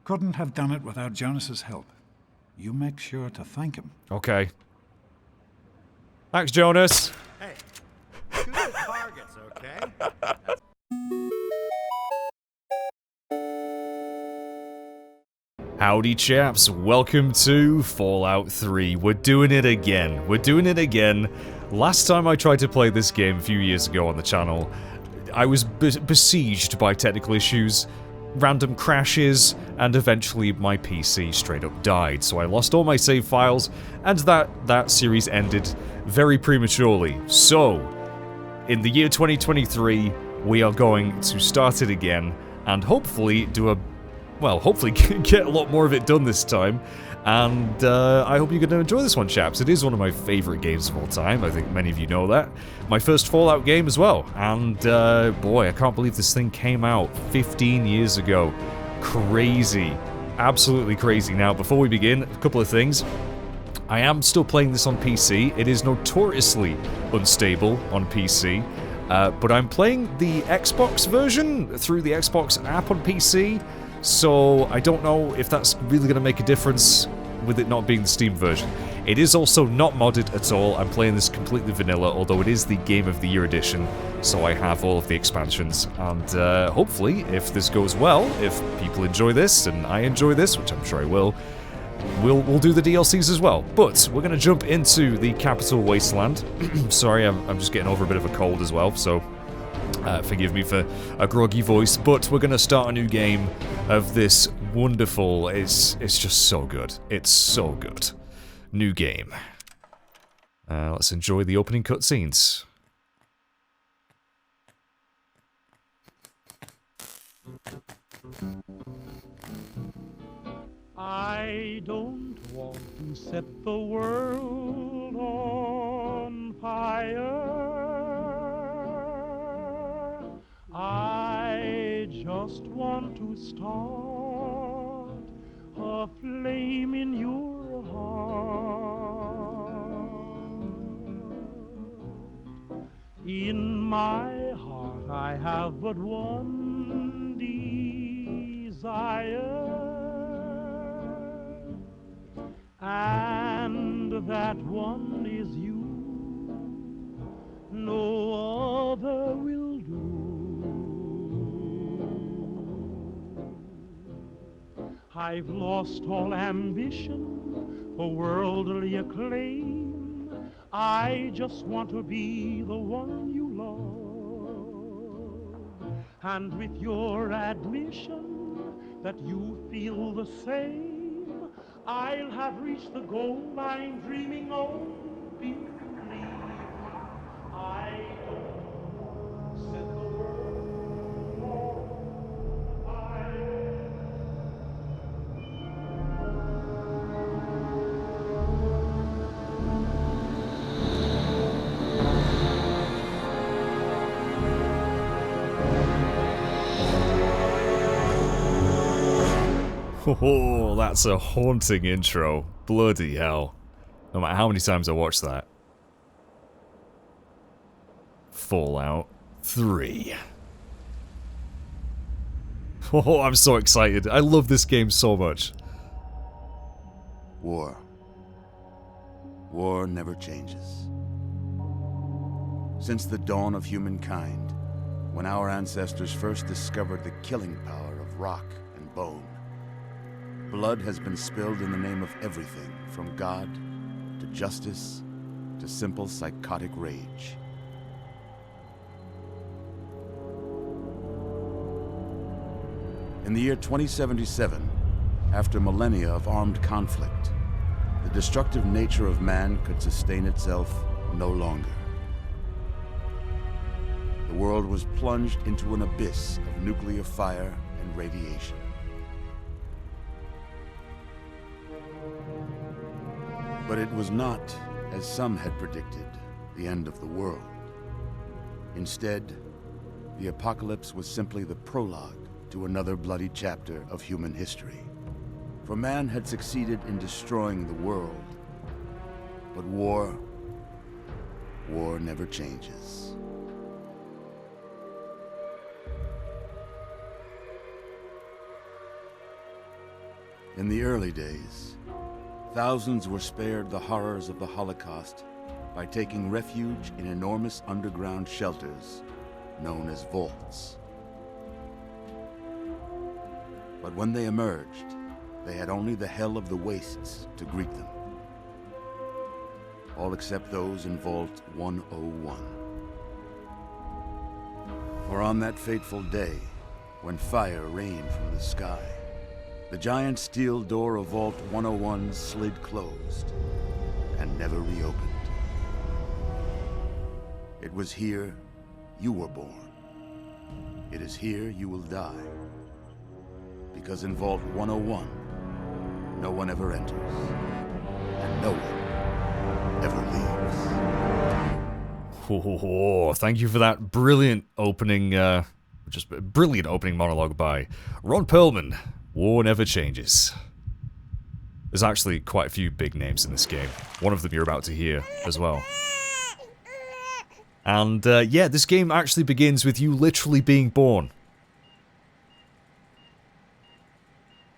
Couldn't have done it without Jonas's help. You make sure to thank him. Okay. Thanks, Jonas. Hey, shoot the targets, okay? Howdy chaps, welcome to Fallout 3. We're doing it again. We're doing it again. Last time I tried to play this game a few years ago on the channel, I was besieged by technical issues, random crashes, and eventually my PC straight up died. So I lost all my save files, and that series ended very prematurely. So, in the year 2023, we are going to start it again, and hopefully do a hopefully get a lot more of it done this time, and I hope you're going to enjoy this one, chaps. It is one of my favourite games of all time, I think many of you know that. My first Fallout game as well, and boy, I can't believe this thing came out 15 years ago. Crazy. Absolutely crazy. Now, before we begin, a couple of things. I am still playing this on PC. It is notoriously unstable on PC, but I'm playing the Xbox version through the Xbox app on PC. So I don't know if that's really going to make a difference with it not being the Steam version. It is also not modded at all. I'm playing this completely vanilla, although it is the Game of the Year edition, so I have all of the expansions. And hopefully, if this goes well, if people enjoy this, and I enjoy this, which I'm sure I will, we'll do the DLCs as well. But we're going to jump into the capital wasteland. Sorry, I'm just getting over a bit of a cold as well, so forgive me for a groggy voice, but we're going to start a new game of this wonderful, it's just so good. It's so good. New game. Let's enjoy the opening cutscenes. I don't want to set the world on fire. I just want to start a flame in your heart. In my heart I have but one desire, and that one is you. No other will do. I've lost all ambition for worldly acclaim. I just want to be the one you love. And with your admission that you feel the same, I'll have reached the goal I'm dreaming of. Believe me, I don't set the world on fire. Oh, that's a haunting intro. Bloody hell. No matter how many times I watch that. Fallout 3. Oh, I'm so excited. I love this game so much. War. War never changes. Since the dawn of humankind, when our ancestors first discovered the killing power of rock and bone, blood has been spilled in the name of everything from God to justice to simple psychotic rage. In the year 2077, after millennia of armed conflict, the destructive nature of man could sustain itself no longer. The world was plunged into an abyss of nuclear fire and radiation. But it was not, as some had predicted, the end of the world. Instead, the apocalypse was simply the prologue to another bloody chapter of human history. For man had succeeded in destroying the world, but war never changes. In the early days, thousands were spared the horrors of the Holocaust by taking refuge in enormous underground shelters known as vaults. But when they emerged, they had only the hell of the wastes to greet them. All except those in Vault 101. For on that fateful day, when fire rained from the sky, the giant steel door of Vault 101 slid closed and never reopened. It was here you were born. It is here you will die. Because in Vault 101, no one ever enters, and no one ever leaves. Oh, thank you for that brilliant opening, just brilliant opening monologue by Ron Perlman. War never changes. There's actually quite a few big names in this game. One of them you're about to hear as well. And yeah, this game actually begins with you literally being born.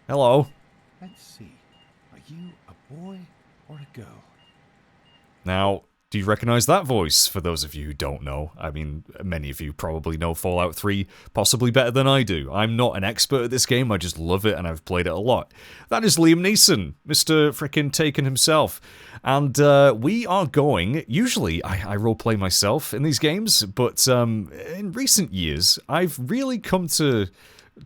Hello. Let's see. Are you a boy or a girl? Now, do you recognize that voice, for those of you who don't know? I mean, many of you probably know Fallout 3 possibly better than I do. I'm not an expert at this game, I just love it and I've played it a lot. That is Liam Neeson, Mr. Frickin' Taken himself. And we are going... Usually, I roleplay myself in these games, but in recent years, I've really come to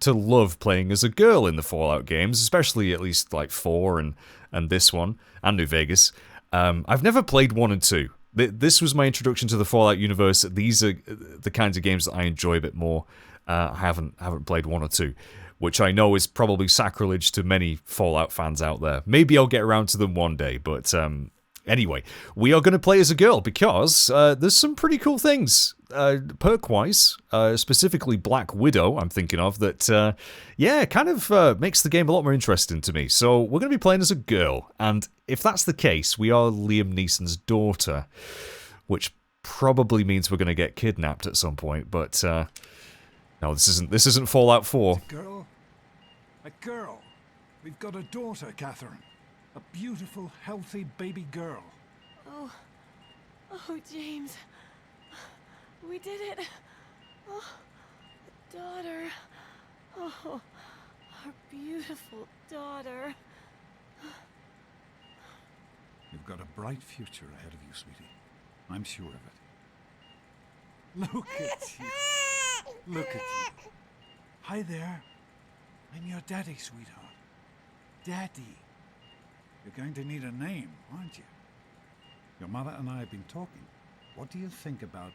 love playing as a girl in the Fallout games, especially at least like 4 and this one, and New Vegas. I've never played 1 and 2. This was my introduction to the Fallout universe. These are the kinds of games that I enjoy a bit more. I haven't played 1 or 2, which I know is probably sacrilege to many Fallout fans out there. Maybe I'll get around to them one day, but anyway, we are going to play as a girl because there's some pretty cool things, perk-wise, specifically Black Widow, I'm thinking of, that, yeah, kind of makes the game a lot more interesting to me. So we're going to be playing as a girl, and if that's the case, we are Liam Neeson's daughter, which probably means we're going to get kidnapped at some point, but no, this isn't Fallout 4. A girl? A girl. We've got a daughter, Catherine. A beautiful, healthy baby girl. Oh, James. We did it. Oh, a daughter. Oh, our beautiful daughter. You've got a bright future ahead of you, sweetie. I'm sure of it. Look at you. Look at you. Hi there. I'm your daddy, sweetheart. Daddy. You're going to need a name, aren't you? Your mother and I have been talking. What do you think about...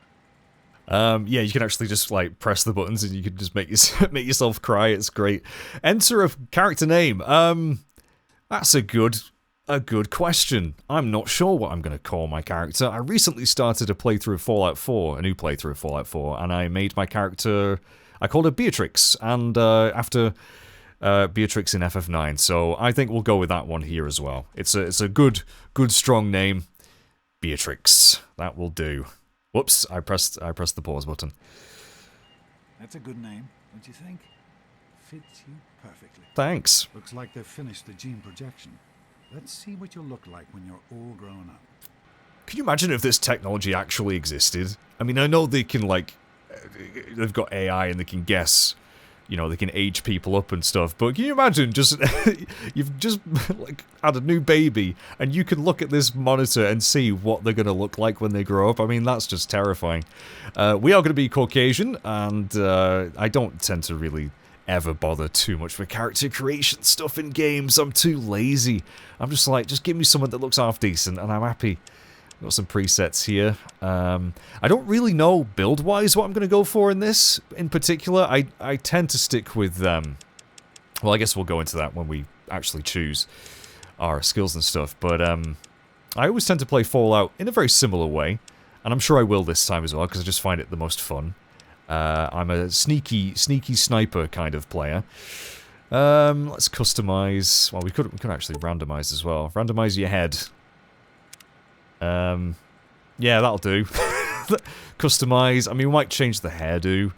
Yeah, you can actually just, like, press the buttons and you can just make yourself cry. It's great. Enter a character name. That's a good question. I'm not sure what I'm going to call my character. I recently started a playthrough of Fallout 4, a new playthrough of Fallout 4, and I made my character... I called her Beatrix, and after... Beatrix in FF9, so I think we'll go with that one here as well. It's a good strong name. Beatrix. That will do. Whoops, I pressed the pause button. That's a good name, don't you think? Fits you perfectly. Thanks. Looks like they've finished the gene projection. Let's see what you'll look like when you're all grown up. Can you imagine if this technology actually existed? I mean, I know they can, like, they've got AI and they can guess, you know, they can age people up and stuff, but can you imagine just, you've just, like, had a new baby, and you can look at this monitor and see what they're going to look like when they grow up? I mean, that's just terrifying. We are going to be Caucasian, and I don't tend to really ever bother too much with character creation stuff in games. I'm too lazy. I'm just like, just give me someone that looks half decent, and I'm happy. Got some presets here. I don't really know build-wise what I'm going to go for in this. In particular, I tend to stick with... well, I guess we'll go into that when we actually choose our skills and stuff. But I always tend to play Fallout in a very similar way. And I'm sure I will this time as well, because I just find it the most fun. I'm a sneaky sniper kind of player. Let's customize... Well, we could actually randomize as well. Randomize your head. Yeah, that'll do. Customize. I mean, we might change the hairdo.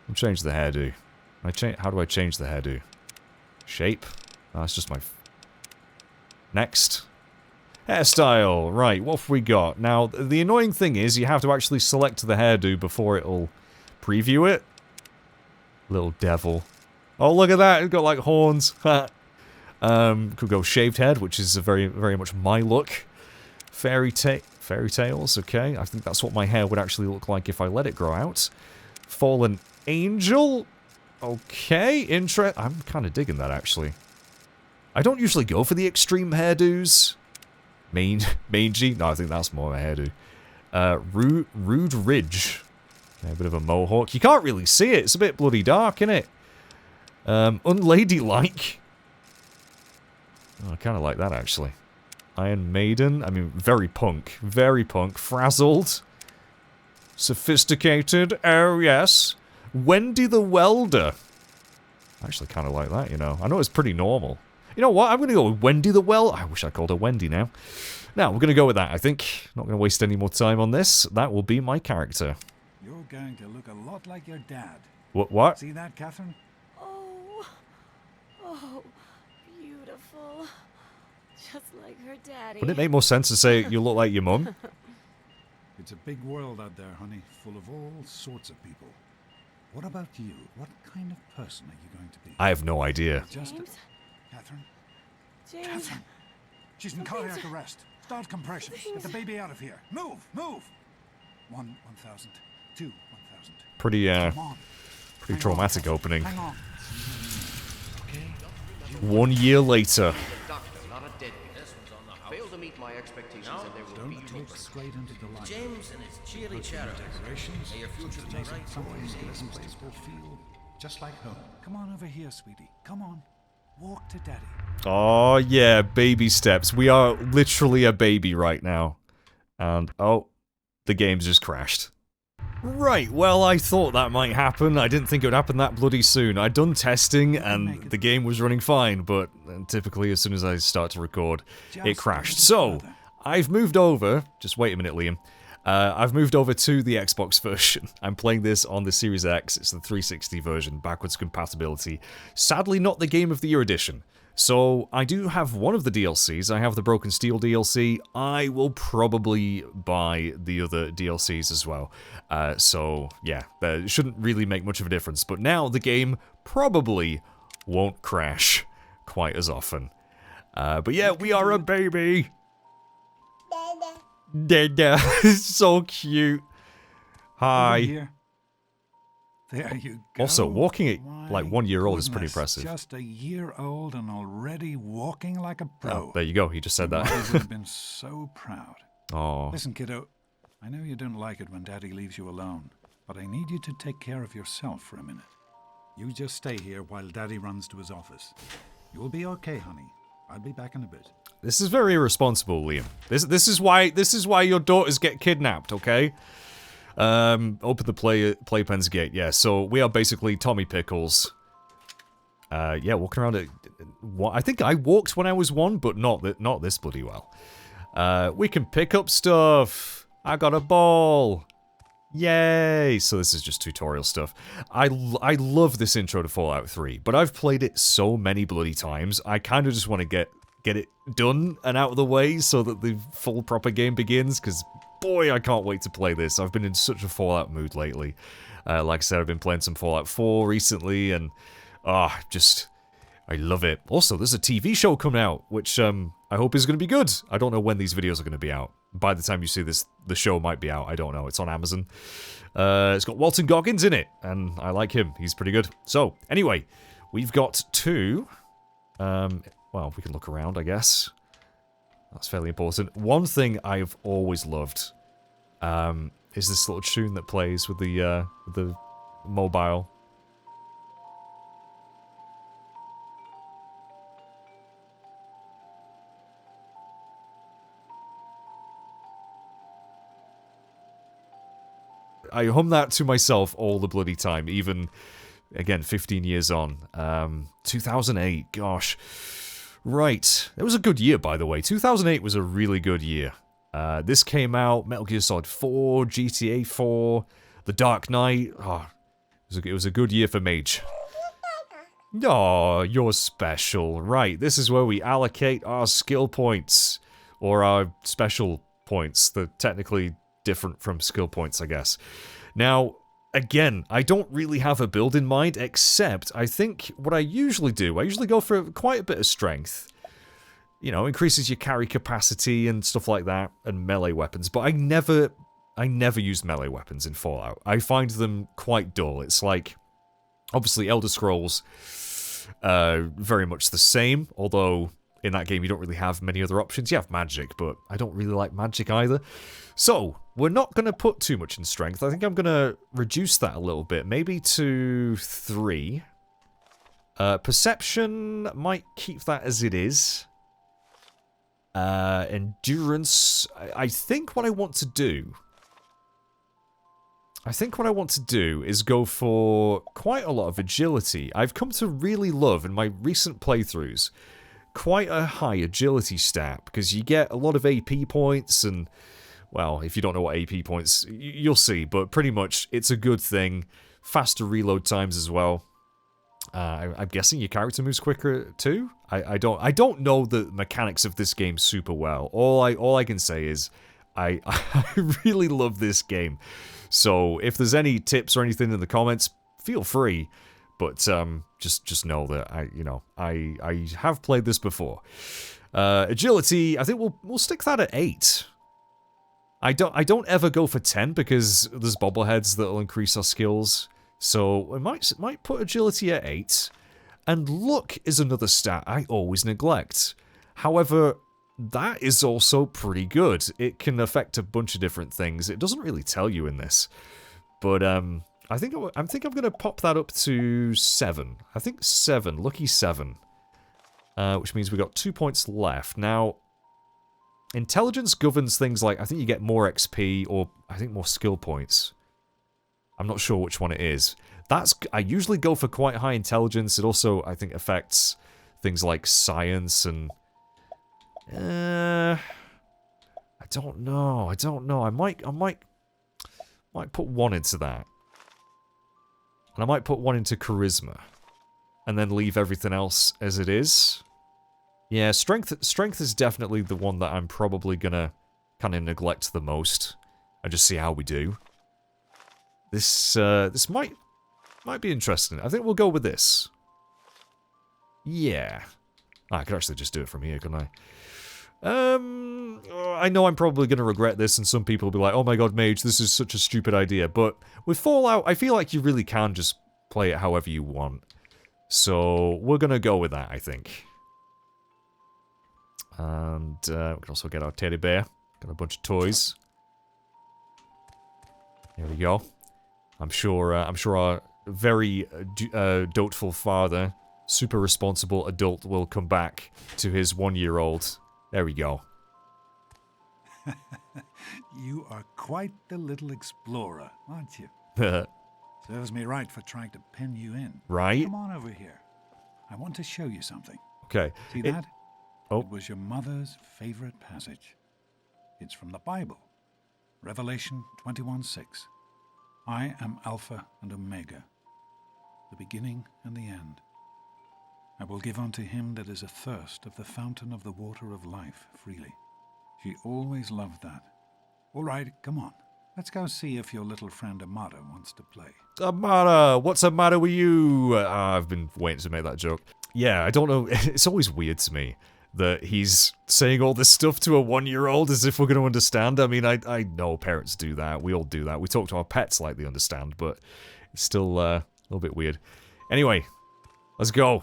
We'll change the hairdo. How do I change the hairdo? Shape. Oh, that's just my... Next. Hairstyle. Right, what have we got? Now, the annoying thing is you have to actually select the hairdo before it'll preview it. Little devil. Oh, look at that. It's got, like, horns. Could go shaved head, which is very, very much my look. Fairy tales, okay. I think that's what my hair would actually look like if I let it grow out. Fallen angel. Okay, I'm kind of digging that, actually. I don't usually go for the extreme hairdos. Mangy? No, I think that's more of a hairdo. Rude ridge. Yeah, a bit of a mohawk. You can't really see it. It's a bit bloody dark, isn't it? Unladylike. Oh, I kind of like that, actually. Iron Maiden. I mean, very punk. Very punk. Frazzled. Sophisticated. Oh, yes. Wendy the Welder. I actually kind of like that, you know. I know it's pretty normal. You know what? I'm going to go with Wendy the Welder. I wish I called her Wendy now. Now, we're going to go with that, I think. Not going to waste any more time on this. That will be my character. You're going to look a lot like your dad. What? See that, Catherine? Oh, beautiful. Just like her daddy. Wouldn't it make more sense to say you look like your mum? It's a big world out there, honey, full of all sorts of people. What about you? What kind of person are you going to be? I have no idea. Just James? Catherine? James. Catherine! She's in cardiac arrest. Start compressions. Get the baby out of here. Move! Move! 1,000. 2,000. Pretty, Come on. pretty Hang traumatic on. opening. Hang on. Okay. 1 year later. Doctor, not a deadbeat. This one's on the house. Fail to meet my expectations and there will be Don't look straight into the light. James and his cheery chatter. Decorations. May your future be Something bright. something in this place will feel just like home. Come on over here, sweetie. Come on. Walk to daddy. Oh, yeah, baby steps. We are literally a baby right now. And, oh, the game's just crashed. Right, well, I thought that might happen. I didn't think it would happen that bloody soon. I'd done testing, and the game was running fine, but typically as soon as I start to record, it crashed. So, I've moved over... Just wait a minute, Liam. I've moved over to the Xbox version. I'm playing this on the Series X. It's the 360 version, backwards compatibility. Sadly, not the Game of the Year edition. So, I do have one of the DLCs. I have the Broken Steel DLC. I will probably buy the other DLCs as well. So, yeah, that shouldn't really make much of a difference. But now, the game probably won't crash quite as often. But yeah, we are a baby! Dada. So cute. Hi. Over here. There you go. Also, walking at like My 1 year old is pretty goodness, impressive. Just a year old and already walking like a pro. Oh, there you go. He just said that. Mothers would have been so proud. Oh. Listen, kiddo. I know you don't like it when Daddy leaves you alone, but I need you to take care of yourself for a minute. You just stay here while Daddy runs to his office. You'll be okay, honey. I'll be back in a bit. This is very irresponsible, Liam. This is why your daughters get kidnapped, okay? Open the playpen's gate. Yeah, so we are basically Tommy Pickles. Yeah, walking around at... I think I walked when I was 1, but not this bloody well. We can pick up stuff. I got a ball. Yay! So this is just tutorial stuff. I love this intro to Fallout 3, but I've played it so many bloody times, I kind of just want to get it done and out of the way so that the full proper game begins, because boy, I can't wait to play this. I've been in such a Fallout mood lately. Like I said, I've been playing some Fallout 4 recently, and I love it. Also, there's a TV show coming out, which I hope is going to be good. I don't know when these videos are going to be out. By the time you see this, the show might be out. I don't know. It's on Amazon. It's got Walton Goggins in it, and I like him. He's pretty good. So, anyway, we've got 2... well, we can look around, I guess. That's fairly important. One thing I've always loved is this little tune that plays with the mobile. I hum that to myself all the bloody time, even, again, 15 years on. 2008, gosh. Right. It was a good year, by the way. 2008 was a really good year. This came out, Metal Gear Solid 4, GTA 4, The Dark Knight. Oh, it was a good year for Mage. Oh, you're special. Right, this is where we allocate our skill points. Or our special points. They're technically different from skill points, I guess. Now, again, I don't really have a build in mind, except I think what I usually do, I usually go for quite a bit of strength. You know, increases your carry capacity and stuff like that, and melee weapons. But I never use melee weapons in Fallout. I find them quite dull. It's like, obviously, Elder Scrolls, very much the same, although in that game you don't really have many other options. You have magic, but I don't really like magic either. So, we're not going to put too much in strength. I think I'm going to reduce that a little bit, maybe to 3. Perception, might keep that as it is. Endurance, I think what I want to do... is go for quite a lot of agility. I've come to really love, in my recent playthroughs, quite a high agility stat, because you get a lot of AP points, and, well, if you don't know what AP points, you'll see, but pretty much it's a good thing. Faster reload times as well. I'm guessing your character moves quicker too? I don't know the mechanics of this game super well. All I can say is I really love this game. So if there's any tips or anything in the comments, feel free. But just know that I have played this before. Agility, I think we'll stick that at 8. I don't ever go for 10 because there's bobbleheads that'll increase our skills. So I might put agility at 8. And luck is another stat I always neglect. However, that is also pretty good. It can affect a bunch of different things. It doesn't really tell you in this. But I think I'm going to pop that up to 7. I think 7, lucky 7. Which means we've got 2 points left. Now, intelligence governs things like, I think you get more XP or I think more skill points. I'm not sure which one it is. I usually go for quite high intelligence. It also, I think, affects things like science and... I don't know. I might put 1 into that. And I might put 1 into charisma. And then leave everything else as it is. Yeah, strength is definitely the one that I'm probably gonna kind of neglect the most. And just see how we do. This might be interesting. I think we'll go with this. Yeah. I could actually just do it from here, couldn't I? I know I'm probably going to regret this, and some people will be like, oh my god, Mage, this is such a stupid idea. But with Fallout, I feel like you really can just play it however you want. So, we're going to go with that, I think. And we can also get our teddy bear. Got a bunch of toys. There we go. I'm sure our very doubtful father, super responsible adult, will come back to his 1-year-old. There we go. You are quite the little explorer, aren't you? Serves me right for trying to pin you in. Right? Come on over here. I want to show you something. Okay. See that? Oh. It was your mother's favorite passage. It's from the Bible. Revelation 21:6. I am Alpha and Omega, the beginning and the end. I will give unto him that is athirst of the fountain of the water of life freely. She always loved that. All right, come on. Let's go see if your little friend Amada wants to play. Amada, what's the matter with you? I've been waiting to make that joke. Yeah, I don't know. It's always weird to me that he's saying all this stuff to a 1-year-old as if we're going to understand. I mean, I know parents do that. We all do that. We talk to our pets like they understand, but it's still a little bit weird. Anyway, let's go.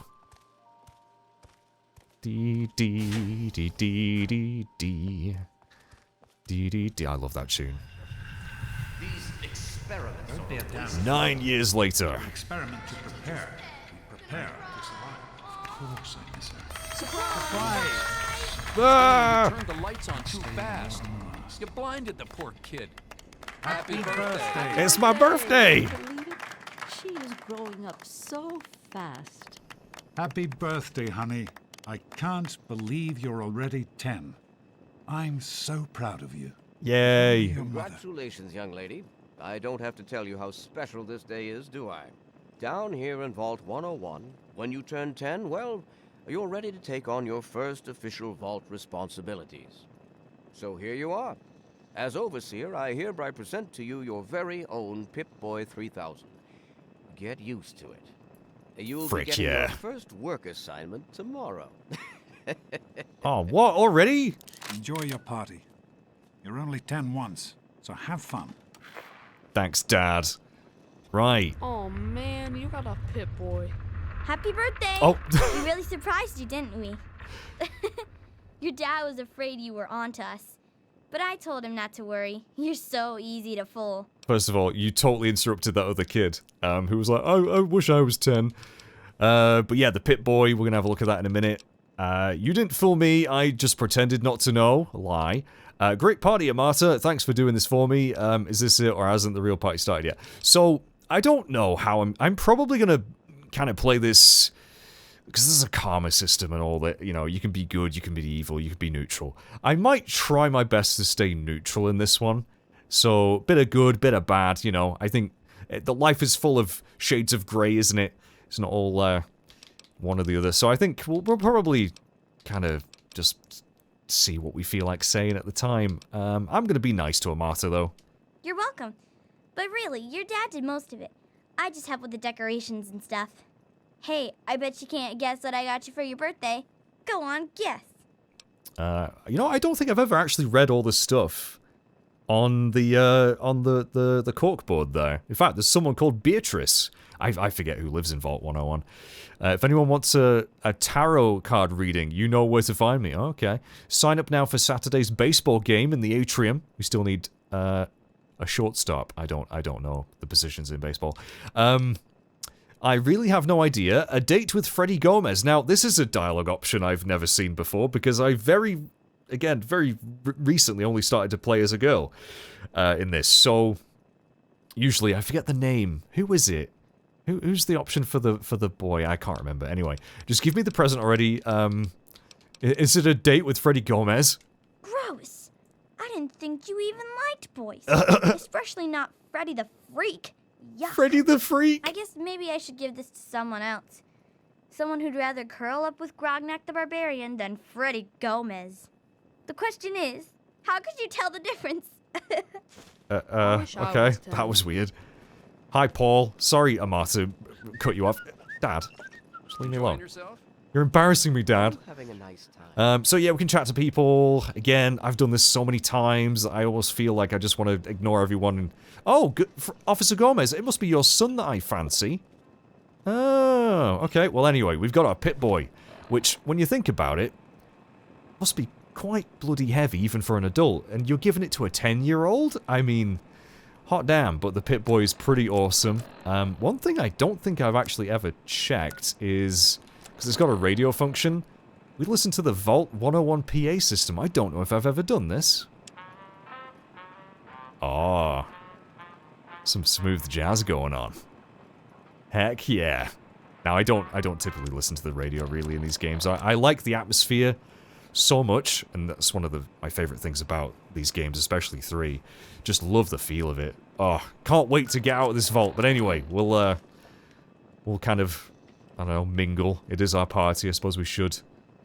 Dee dee dee dee dee dee dee dee dee. I love that tune. These experiments. 9 years later. An experiment to prepare. We prepare to survive. Of course I miss her. Surprise! Ah! You turned the lights on too fast. You blinded the poor kid. Happy birthday! It's my birthday! Believe it? She is growing up so fast. Happy birthday, honey. I can't believe you're already 10. I'm so proud of you. Yay. Your mother. Congratulations, young lady. I don't have to tell you how special this day is, do I? down here in Vault 101. When you turn 10, well, you're ready to take on your first official vault responsibilities. So here you are. As Overseer, I hereby present to you your very own Pip-Boy 3000. Get used to it. You'll Frick be getting yeah. your first work assignment tomorrow. Oh, what? Already? Enjoy your party. You're only 10 once, so have fun. Thanks, Dad. Right. Oh man, you got a Pip-Boy. Happy birthday! Oh. We really surprised you, didn't we? Your dad was afraid you were onto us. But I told him not to worry. You're so easy to fool. First of all, you totally interrupted that other kid, who was like, I wish I was 10. But yeah, the Pip-Boy, we're going to have a look at that in a minute. You didn't fool me, I just pretended not to know. Lie. Great party, Amata. Thanks for doing this for me. Is this it, or hasn't the real party started yet? So, I don't know how I'm probably going to kind of play this, because there's a karma system and all that, you know, you can be good, you can be evil, you can be neutral. I might try my best to stay neutral in this one. So, bit of good, bit of bad, you know. I think the life is full of shades of grey, isn't it? It's not all one or the other. So I think we'll probably kind of just see what we feel like saying at the time. I'm going to be nice to Amata, though. You're welcome. But really, your dad did most of it. I just help with the decorations and stuff. Hey, I bet you can't guess what I got you for your birthday. Go on, guess. You know, I don't think I've ever actually read all this stuff on the corkboard there. In fact, there's someone called Beatrix. I forget who lives in Vault 101. If anyone wants a tarot card reading, you know where to find me. Okay. Sign up now for Saturday's baseball game in the atrium. We still need a shortstop. I don't know the positions in baseball. I really have no idea. A date with Freddie Gomez. Now, this is a dialogue option I've never seen before because I very recently only started to play as a girl in this. So, usually, I forget the name. Who is it? Who's the option for the boy? I can't remember. Anyway, just give me the present already. Is it a date with Freddie Gomez? Gross. I didn't think you even liked boys. Especially not Freddy the Freak. Yuck. Freddy the Freak? I guess maybe I should give this to someone else. Someone who'd rather curl up with Grognak the Barbarian than Freddy Gomez. The question is, how could you tell the difference? Okay, that was weird. Hi, Paul. Sorry, Amata, cut you off. Dad, just leave me alone. Yourself? You're embarrassing me, Dad. Having a nice time. So yeah, we can chat to people. Again, I've done this so many times, I almost feel like I just want to ignore everyone and... Oh, good, Officer Gomez, it must be your son that I fancy. Oh, okay. Well, anyway, we've got our Pip-Boy, which, when you think about it, must be quite bloody heavy even for an adult, and you're giving it to a 10-year-old? I mean, hot damn, but the Pip-Boy is pretty awesome. One thing I don't think I've actually ever checked is... because it's got a radio function. We listen to the Vault 101 PA system. I don't know if I've ever done this. Oh. Some smooth jazz going on. Heck yeah. Now, I don't typically listen to the radio really in these games. I like the atmosphere so much, and that's one of my favorite things about these games, especially 3. Just love the feel of it. Oh, can't wait to get out of this vault. But anyway, we'll we'll kind of, I don't know, mingle. It is our party. I suppose we should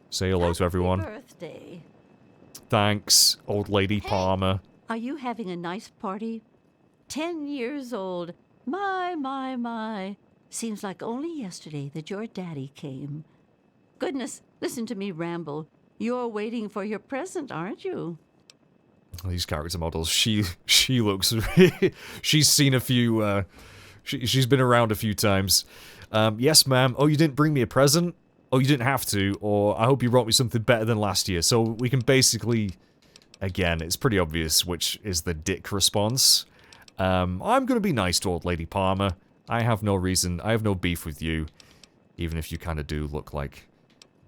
say hello to everyone. Happy birthday. Thanks, old lady Palmer. Are you having a nice party? 10 years old. My. Seems like only yesterday that your daddy came. Goodness, listen to me ramble. You're waiting for your present, aren't you? These character models, she looks... she's seen a few... she's been around a few times. Yes, ma'am. Oh, you didn't bring me a present? Oh, you didn't have to. Or, I hope you brought me something better than last year. So, we can basically... Again, it's pretty obvious which is the dick response. I'm gonna be nice to old lady Palmer. I have no reason... I have no beef with you. Even if you kind of do look like...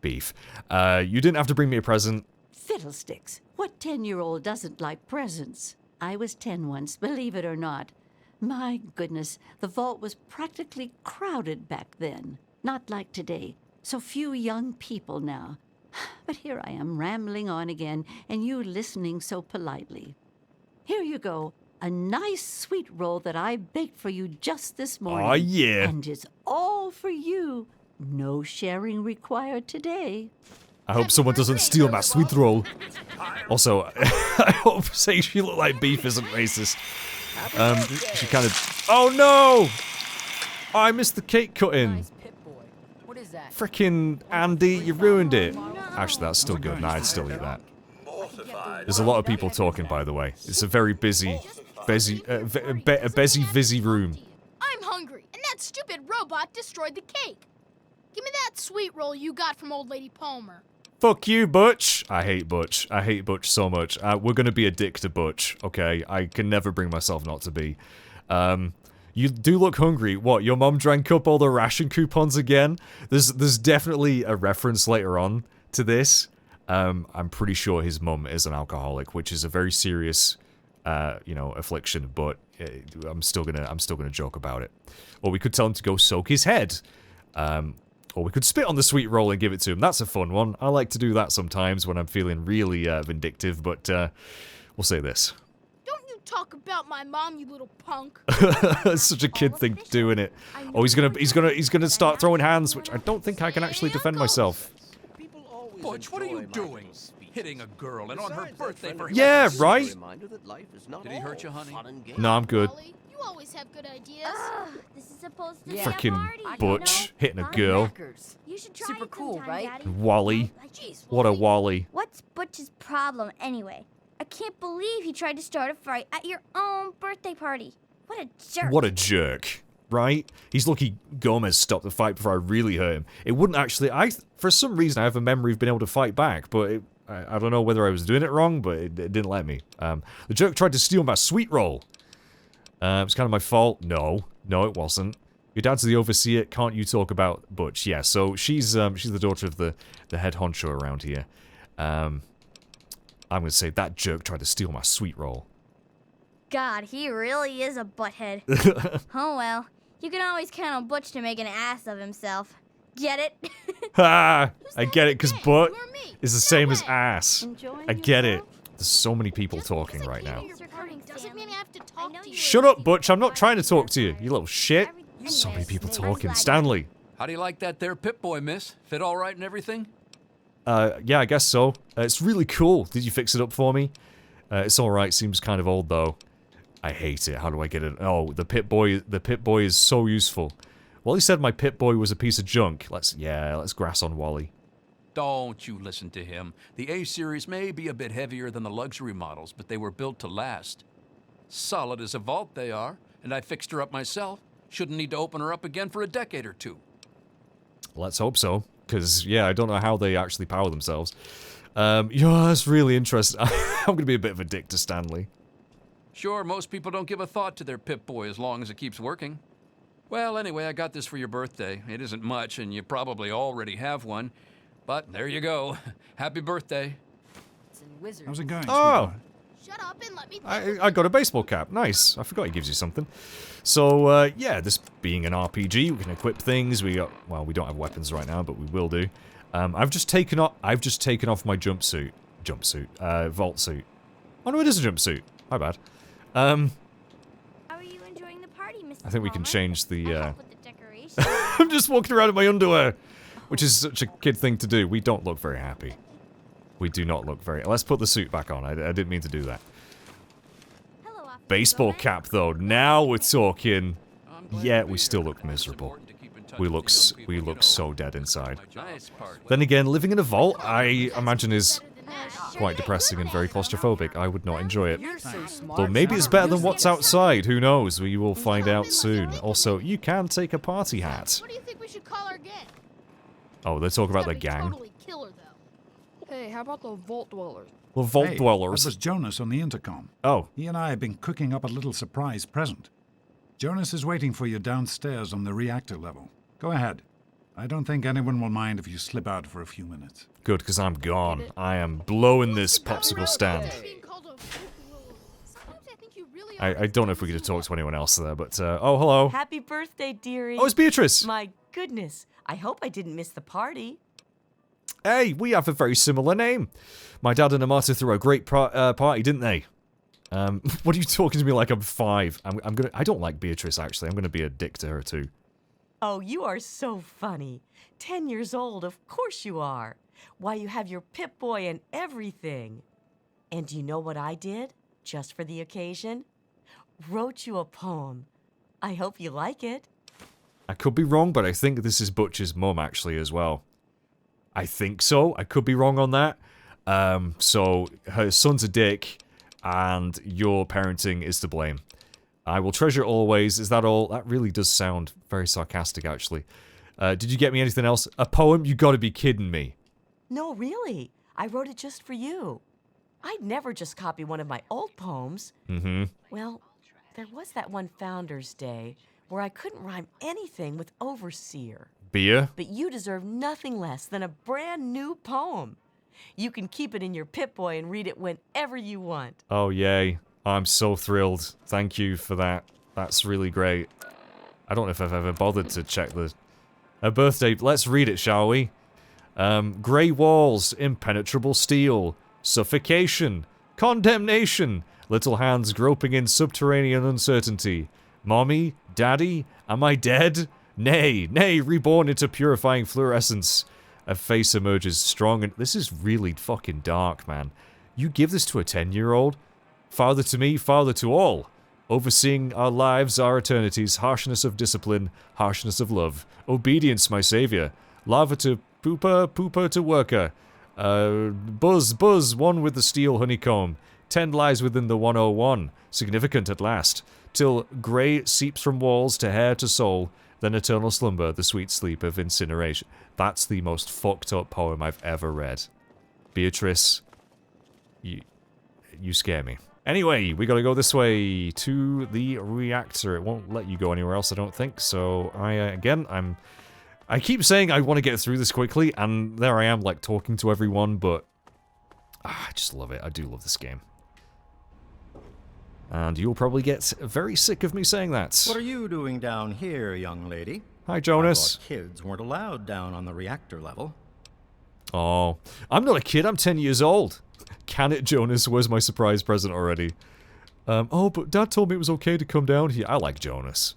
beef. You didn't have to bring me a present. Fiddlesticks. What 10-year-old doesn't like presents? I was 10 once, believe it or not. My goodness, the vault was practically crowded back then. Not like today. So few young people now. But here I am rambling on again, and you listening so politely. Here you go. A nice sweet roll that I baked for you just this morning. Oh, yeah. And it's all for you. No sharing required today. I hope someone doesn't steal my sweet roll. Also, I hope saying she looked like beef isn't racist. She kind of... Oh no! Oh, I missed the cake cutting. Frickin' Andy, you ruined it. Actually, that's still good. Nah, I'd still eat that. There's a lot of people talking, by the way. It's a very busy room. I'm hungry, and that stupid robot destroyed the cake. Give me that sweet roll you got from old lady Palmer. Fuck you, Butch. I hate Butch. I hate Butch so much. We're gonna be a dick to Butch, okay? I can never bring myself not to be. You do look hungry. What, your mom drank up all the ration coupons again? There's definitely a reference later on to this. I'm pretty sure his mum is an alcoholic, which is a very serious, you know, affliction, but I'm still gonna joke about it. Or we could tell him to go soak his head. Or we could spit on the sweet roll and give it to him. That's a fun one. I like to do that sometimes when I'm feeling really vindictive, but we'll say this. Don't you talk about my mom, you little punk. It's such a kid thing to do, innit? Oh, he's gonna start throwing hands, which I don't think I can actually defend myself. Butch, what are you doing? Hitting a girl and on her birthday for Yeah, right? Did he hurt you, honey? No, I'm good. You always have good ideas. This is supposed to be a Frickin' party, Butch hitting a Huh? girl. You should try Super it cool, sometime, right? Daddy. Wally. Jeez, What a Wally. What's Butch's problem anyway? I can't believe he tried to start a fight at your own birthday party. What a jerk. What a jerk. Right? He's lucky Gomez stopped the fight before I really hurt him. It wouldn't actually... For some reason, I have a memory of being able to fight back, but I don't know whether I was doing it wrong, but it didn't let me. The jerk tried to steal my sweet roll. It's kind of my fault. No, it wasn't. Your dad's the overseer. Can't you talk about Butch? Yeah, so she's the daughter of the head honcho around here. I'm gonna say that jerk tried to steal my sweet roll. God, he really is a butthead. Oh well. You can always count on Butch to make an ass of himself. Get it? Ha! I get it, because butt is the same as ass. I get it. There's so many people talking right now. Doesn't mean I have to talk to you. Shut up, Butch. I'm not trying to talk to you, you little shit. So many people talking. Stanley. How do you like that there Pip-Boy, miss? Fit all right and everything? Yeah, I guess so. It's really cool. Did you fix it up for me? It's alright. Seems kind of old, though. I hate it. How do I get it? Oh, the Pip-Boy is so useful. Wally said my Pip-Boy was a piece of junk. Let's grass on Wally. Don't you listen to him. The A-Series may be a bit heavier than the luxury models, but they were built to last. Solid as a vault they are, and I fixed her up myself. Shouldn't need to open her up again for a decade or two. Let's hope so, because, yeah, I don't know how they actually power themselves. Yeah, that's really interesting. I'm going to be a bit of a dick to Stanley. Sure, most people don't give a thought to their Pip-Boy as long as it keeps working. Well, anyway, I got this for your birthday. It isn't much, and you probably already have one. But there you go. Happy birthday. How's it going, Oh! Shut up and let me I got a baseball cap. Nice. I forgot he gives you something. So, yeah, this being an RPG, we can equip things. We don't have weapons right now, but we will do. I've just taken off my jumpsuit. Vault suit. Oh no, it is a jumpsuit. My bad. How are you enjoying the party, Mr. I think we can Palmer? change the, I help with the decorations. I'm just walking around in my underwear, which is such a kid thing to do. We don't look very happy. We do not look very... Let's put the suit back on. I didn't mean to do that. Hello, Officer Baseball Gomez. cap, though. Now we're talking. Yeah, we still look miserable. We look so dead inside. Nice part. Then again, living in a vault, I imagine is quite depressing and very claustrophobic. I would not enjoy it. Though maybe it's better than what's outside. Who knows? We will find out soon. Also, you can take a party hat. What do you think we should call our gang? Oh, they're talking about Gotta the be gang. Totally killer, though. Hey, how about the Vault Dwellers? The vault Hey, dwellers. that was Jonas on the intercom. Oh, He and I have been cooking up a little surprise present. Jonas is waiting for you downstairs on the reactor level. Go ahead. I don't think anyone will mind if you slip out for a few minutes. good, because I'm gone. I am blowing this popsicle stand. I don't know if we could have talked to anyone else there, but, oh, hello. Happy birthday, dearie. Oh, it's Beatrice. My goodness. I hope I didn't miss the party. Hey, we have a very similar name. My dad and Amata threw a great party, didn't they? What are you talking to me like I'm 5? I don't like Beatrice, actually. I'm gonna be a dick to her, too. Oh, you are so funny. 10 years old, of course you are. Why, you have your Pip-Boy and everything. And do you know what I did, just for the occasion? Wrote you a poem. I hope you like it. I could be wrong, but I think this is Butch's mum, actually, as well. I think so. I could be wrong on that. So, her son's a dick, and your parenting is to blame. I will treasure it always. Is that all? That really does sound very sarcastic, actually. Did you get me anything else? A poem? You gotta be kidding me. No, really. I wrote it just for you. I'd never just copy one of my old poems. Mm-hmm. Well, there was that one Founder's Day where I couldn't rhyme anything with overseer. Beer? But you deserve nothing less than a brand new poem. You can keep it in your Pip-Boy and read it whenever you want. Oh, yay. I'm so thrilled. Thank you for that. That's really great. I don't know if I've ever bothered to check her birthday. Let's read it, shall we? Grey walls, impenetrable steel, suffocation, condemnation, little hands groping in subterranean uncertainty. Mommy? Daddy? Am I dead? Nay, nay, reborn into purifying fluorescence. A face emerges strong and... This is really fucking dark, man. You give this to a 10-year-old? Father to me, father to all. Overseeing our lives, our eternities, harshness of discipline, harshness of love. Obedience, my savior. Lava to pooper, pooper to worker. Buzz, buzz, one with the steel honeycomb. 10 lies within the 101. Significant at last. Till grey seeps from walls to hair to soul. Then eternal slumber, the sweet sleep of incineration. That's the most fucked up poem I've ever read. Beatrix, you scare me. Anyway, we gotta go this way to the reactor. It won't let you go anywhere else, I don't think. So, I keep saying I want to get through this quickly, and there I am, like, talking to everyone, but... I just love it. I do love this game. And you'll probably get very sick of me saying that. What are you doing down here, young lady? Hi, Jonas. I thought kids weren't allowed down on the reactor level. Oh, I'm not a kid, I'm 10 years old. Can it, Jonas? Where's my surprise present already? Oh, but Dad told me it was okay to come down here. I like Jonas.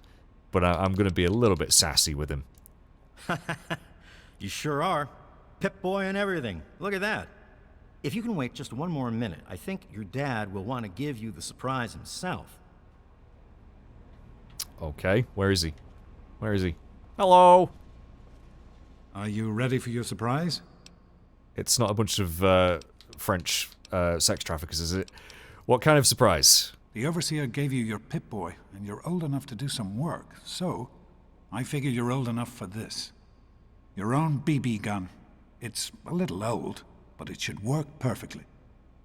But I'm gonna be a little bit sassy with him. You sure are. Pip-Boy and everything. Look at that. If you can wait just one more minute, I think your dad will want to give you the surprise himself. Okay, where is he? Where is he? Hello! Are you ready for your surprise? It's not a bunch of French sex traffickers, is it? What kind of surprise? The Overseer gave you your Pip-Boy, and you're old enough to do some work, so I figure you're old enough for this. Your own BB gun. It's a little old, but it should work perfectly.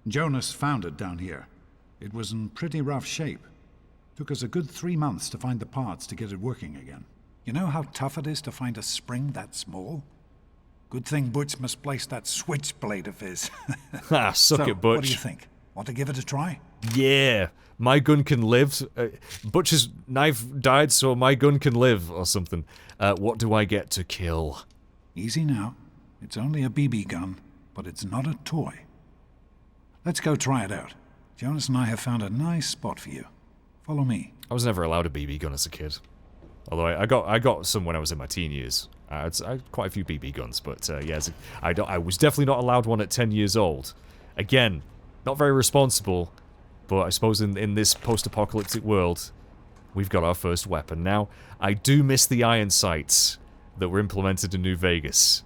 Jonas found it down here. It was in pretty rough shape. Took us a good 3 months to find the parts to get it working again. You know how tough it is to find a spring that small? Good thing Butch misplaced that switchblade of his. Ah, suck it, Butch. What do you think? Want to give it a try? Yeah, my gun can live. Butch's knife died, so my gun can live, or something. What do I get to kill? Easy now. It's only a BB gun, but it's not a toy. Let's go try it out. Jonas and I have found a nice spot for you. Follow me. I was never allowed a BB gun as a kid. Although I got some when I was in my teen years. I had quite a few BB guns, but yeah, I was definitely not allowed one at 10 years old. Again, not very responsible, but I suppose in this post-apocalyptic world, we've got our first weapon. Now, I do miss the iron sights that were implemented in New Vegas.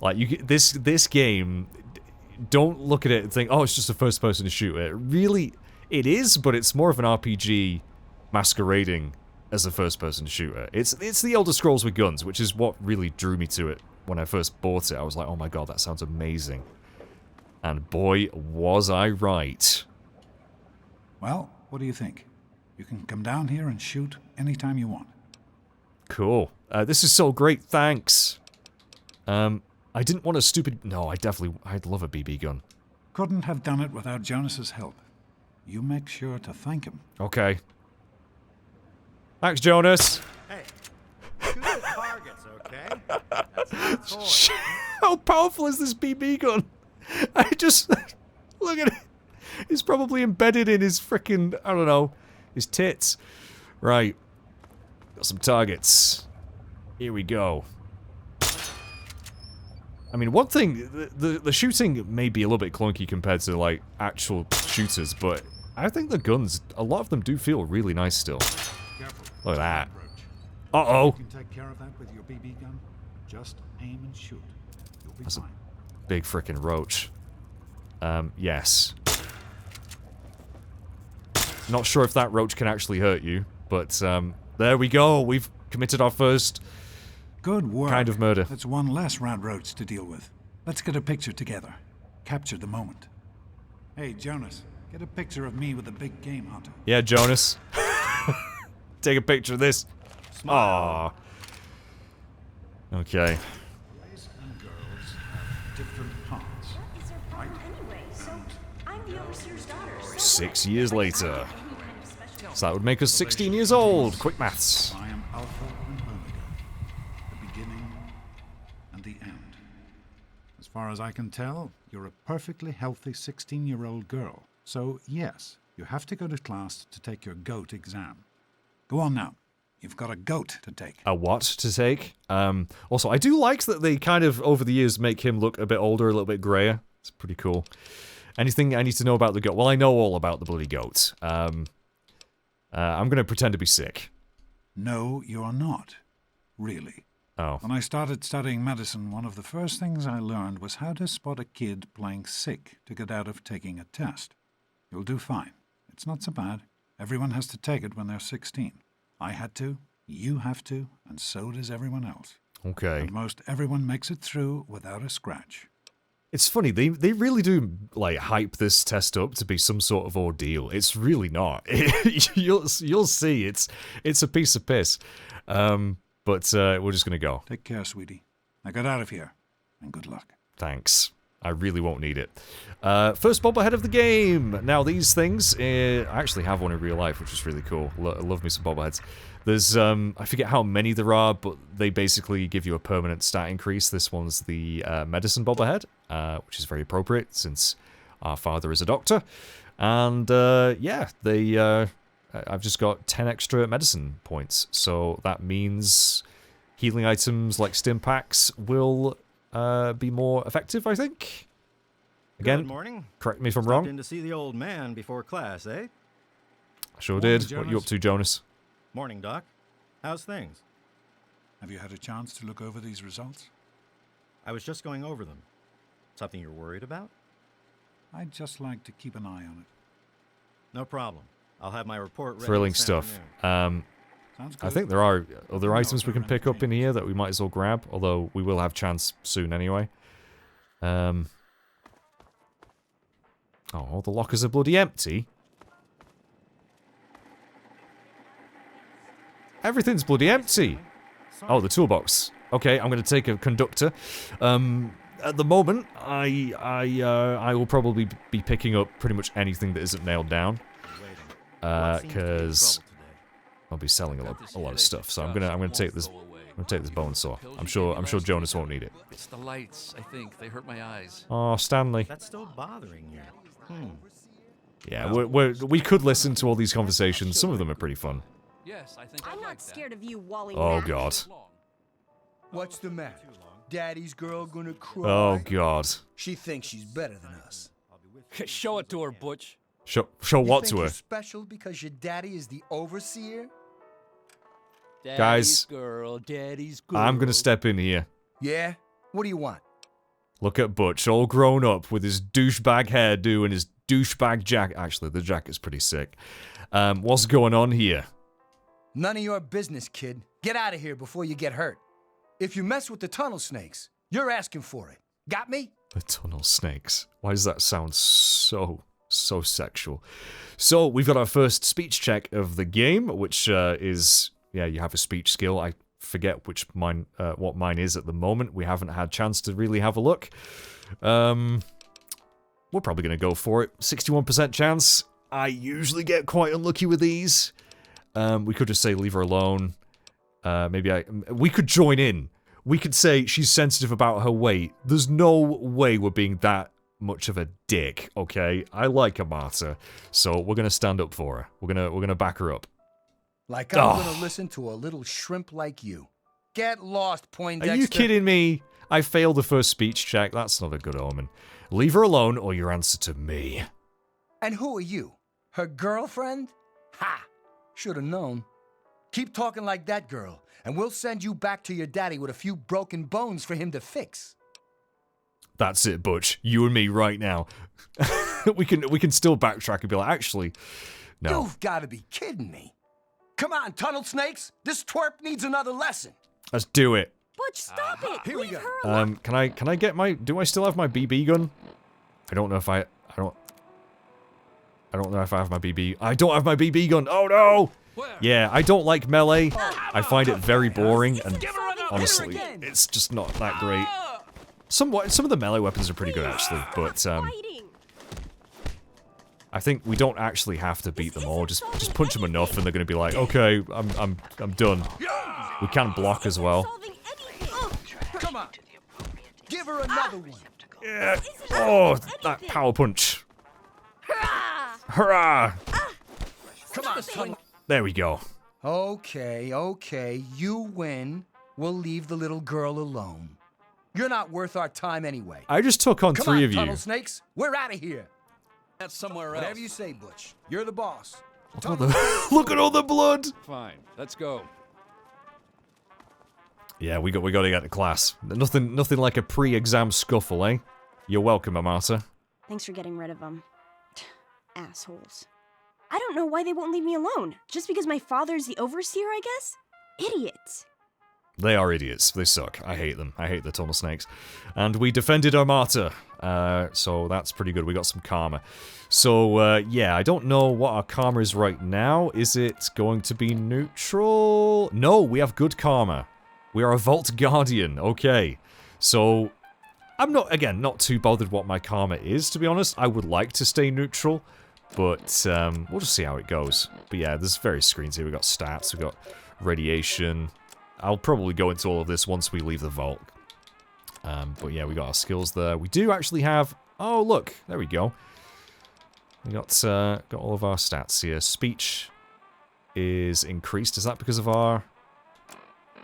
Like, this game, don't look at it and think, oh, it's just a first-person shooter. Really, it is, but it's more of an RPG masquerading as a first-person shooter. It's the Elder Scrolls with guns, which is what really drew me to it when I first bought it. I was like, oh my god, that sounds amazing. And boy, was I right. Well, what do you think? You can come down here and shoot anytime you want. Cool. This is so great, thanks. I didn't want a stupid... No, I'd love a BB gun. Couldn't have done it without Jonas's help. You make sure to thank him. Okay. Thanks, Jonas. Hey, shoot the targets, okay? That's not a toy. How powerful is this BB gun? I just... Look at it. It's probably embedded in his frickin', I don't know, his tits. Right. Got some targets. Here we go. I mean, one thing, the shooting may be a little bit clunky compared to, like, actual shooters, but I think the guns, a lot of them do feel really nice still. Careful. Look at that. You Uh-oh. can take care of that with your BB gun. Just aim and shoot. You'll be That's a fine. big frickin' roach. Yes. Not sure if that roach can actually hurt you, but, there we go. We've committed our first Good work. kind of murder. That's one less rad roach to deal with. Let's get a picture together. Capture the moment. Hey, Jonas, get a picture of me with the big game hunter. Yeah, Jonas. Take a picture of this. Aww. Okay. Boys and girls have different parts. What is their problem anyway? So, I'm the overseer's daughter. 6 years later. So that would make us 16 years old. Quick maths. I am Alpha and Omega, the beginning and the end. As far as I can tell, you're a perfectly healthy 16-year-old girl. So, yes, you have to go to class to take your G.O.A.T exam. Go on now. You've got a G.O.A.T to take. A what to take? Also, I do like that they kind of, over the years, make him look a bit older, a little bit grayer. It's pretty cool. Anything I need to know about the G.O.A.T? Well, I know all about the bloody G.O.A.T. I'm going to pretend to be sick. No, you're not. Really. Oh. When I started studying medicine, one of the first things I learned was how to spot a kid playing sick to get out of taking a test. You'll do fine. It's not so bad. Everyone has to take it when they're 16. I had to, you have to, and so does everyone else. Okay. And most everyone makes it through without a scratch. It's funny, they really do, like, hype this test up to be some sort of ordeal. It's really not. You'll see, it's a piece of piss. But we're just gonna go. Take care, sweetie. Now get out of here, and good luck. Thanks. I really won't need it. First bobblehead of the game! Now, these things, I actually have one in real life, which is really cool. I love me some bobbleheads. There's, I forget how many there are, but they basically give you a permanent stat increase. This one's the medicine bobblehead, which is very appropriate since our father is a doctor. And, yeah, I've just got 10 extra medicine points. So that means healing items like stim packs will be more effective, I think. Again, Good morning. Correct me if I'm Stopped wrong. in to see the old man before class, eh? Sure Morning, did. What Jonas. you up to, Jonas? Morning, Doc. How's things? Have you had a chance to look over these results? I was just going over them. Something you're worried about? I'd just like to keep an eye on it. No problem. I'll have my report ready Thrilling this stuff. afternoon. Sounds good. I think there are other No, items we can there pick aren't up in here that we might as well grab, although we will have chance soon anyway. Oh, all the lockers are bloody empty. Everything's bloody empty. Oh, the toolbox. Okay, I'm going to take a conductor. At the moment, I will probably be picking up pretty much anything that isn't nailed down, because I'll be selling a lot of stuff. So I'm gonna take this bone saw. I'm sure Jonas won't need it. It's the lights, I think. They hurt my eyes. Oh, Stanley. That's still bothering you. Yeah, we could listen to all these conversations. Some of them are pretty fun. Yes, I think I'm not scared of you, Wally. Oh God. What's the matter? Daddy's girl gonna cry? Oh God. She thinks she's better than us. Show it to her, Butch. Show You what think to you're her? special because your daddy is the overseer? Daddy's Guys, girl, daddy's girl. I'm gonna step in here. Yeah? What do you want? Look at Butch, all grown up with his douchebag hairdo and his douchebag jacket. Actually, the jacket's pretty sick. What's going on here? None of your business, kid. Get out of here before you get hurt. If you mess with the tunnel snakes, you're asking for it. Got me? The tunnel snakes. Why does that sound so sexual? So, we've got our first speech check of the game, which is, yeah, you have a speech skill. I forget what mine is at the moment. We haven't had a chance to really have a look. We're probably going to go for it. 61% chance. I usually get quite unlucky with these. We could just say leave her alone. We could join in. We could say she's sensitive about her weight. There's no way we're being that much of a dick, okay? I like a martyr, so we're gonna stand up for her. We're gonna back her up. Like I'm gonna listen to a little shrimp like you. Get lost, Poindexter. Are you kidding me? I failed the first speech check. That's not a good omen. Leave her alone or your answer to me. And who are you? Her girlfriend? Ha! Should have known. Keep talking like that, girl, and we'll send you back to your daddy with a few broken bones for him to fix. That's it, Butch. You and me right now. we can still backtrack and be like, actually, no. You've got to be kidding me. Come on, tunnel snakes. This twerp needs another lesson. Let's do it. Butch, stop it! Here we Leave go. her alone. Can I get my? Do I still have my BB gun? I don't know if I don't know if I have my BB. I don't have my BB gun. Oh no! Yeah, I don't like melee. I find it very boring, and honestly, it's just not that great. Some of the melee weapons are pretty good actually, but I think we don't actually have to beat them all. Just punch them enough, and they're gonna be like, okay, I'm done. We can block as well. Come on. Give her another one. Yeah. Oh, that power punch. Hurrah! Come on, tunnel. There we go. Okay. You win. We'll leave the little girl alone. You're not worth our time anyway. I just took on three of you. Tunnel snakes. We're out of here. That's somewhere else. Whatever you say, Butch. You're the boss. Look at all the blood. Fine. Let's go. Yeah, we got to get to class. Nothing like a pre-exam scuffle, eh? You're welcome, Amata. Thanks for getting rid of them. Assholes. I don't know why they won't leave me alone. Just because my father's the overseer, I guess? Idiots. They are idiots. They suck. I hate them. I hate the tunnel snakes. And we defended Armata. So that's pretty good. We got some karma. So, yeah, I don't know what our karma is right now. Is it going to be neutral? No, we have good karma. We are a Vault Guardian. Okay. So, I'm not too bothered what my karma is, to be honest. I would like to stay neutral. But, we'll just see how it goes. But yeah, there's various screens here. We've got stats. We've got radiation. I'll probably go into all of this once we leave the vault. But yeah, we got our skills there. We do actually have... Oh, look. There we go. We got all of our stats here. Speech is increased. Is that because of our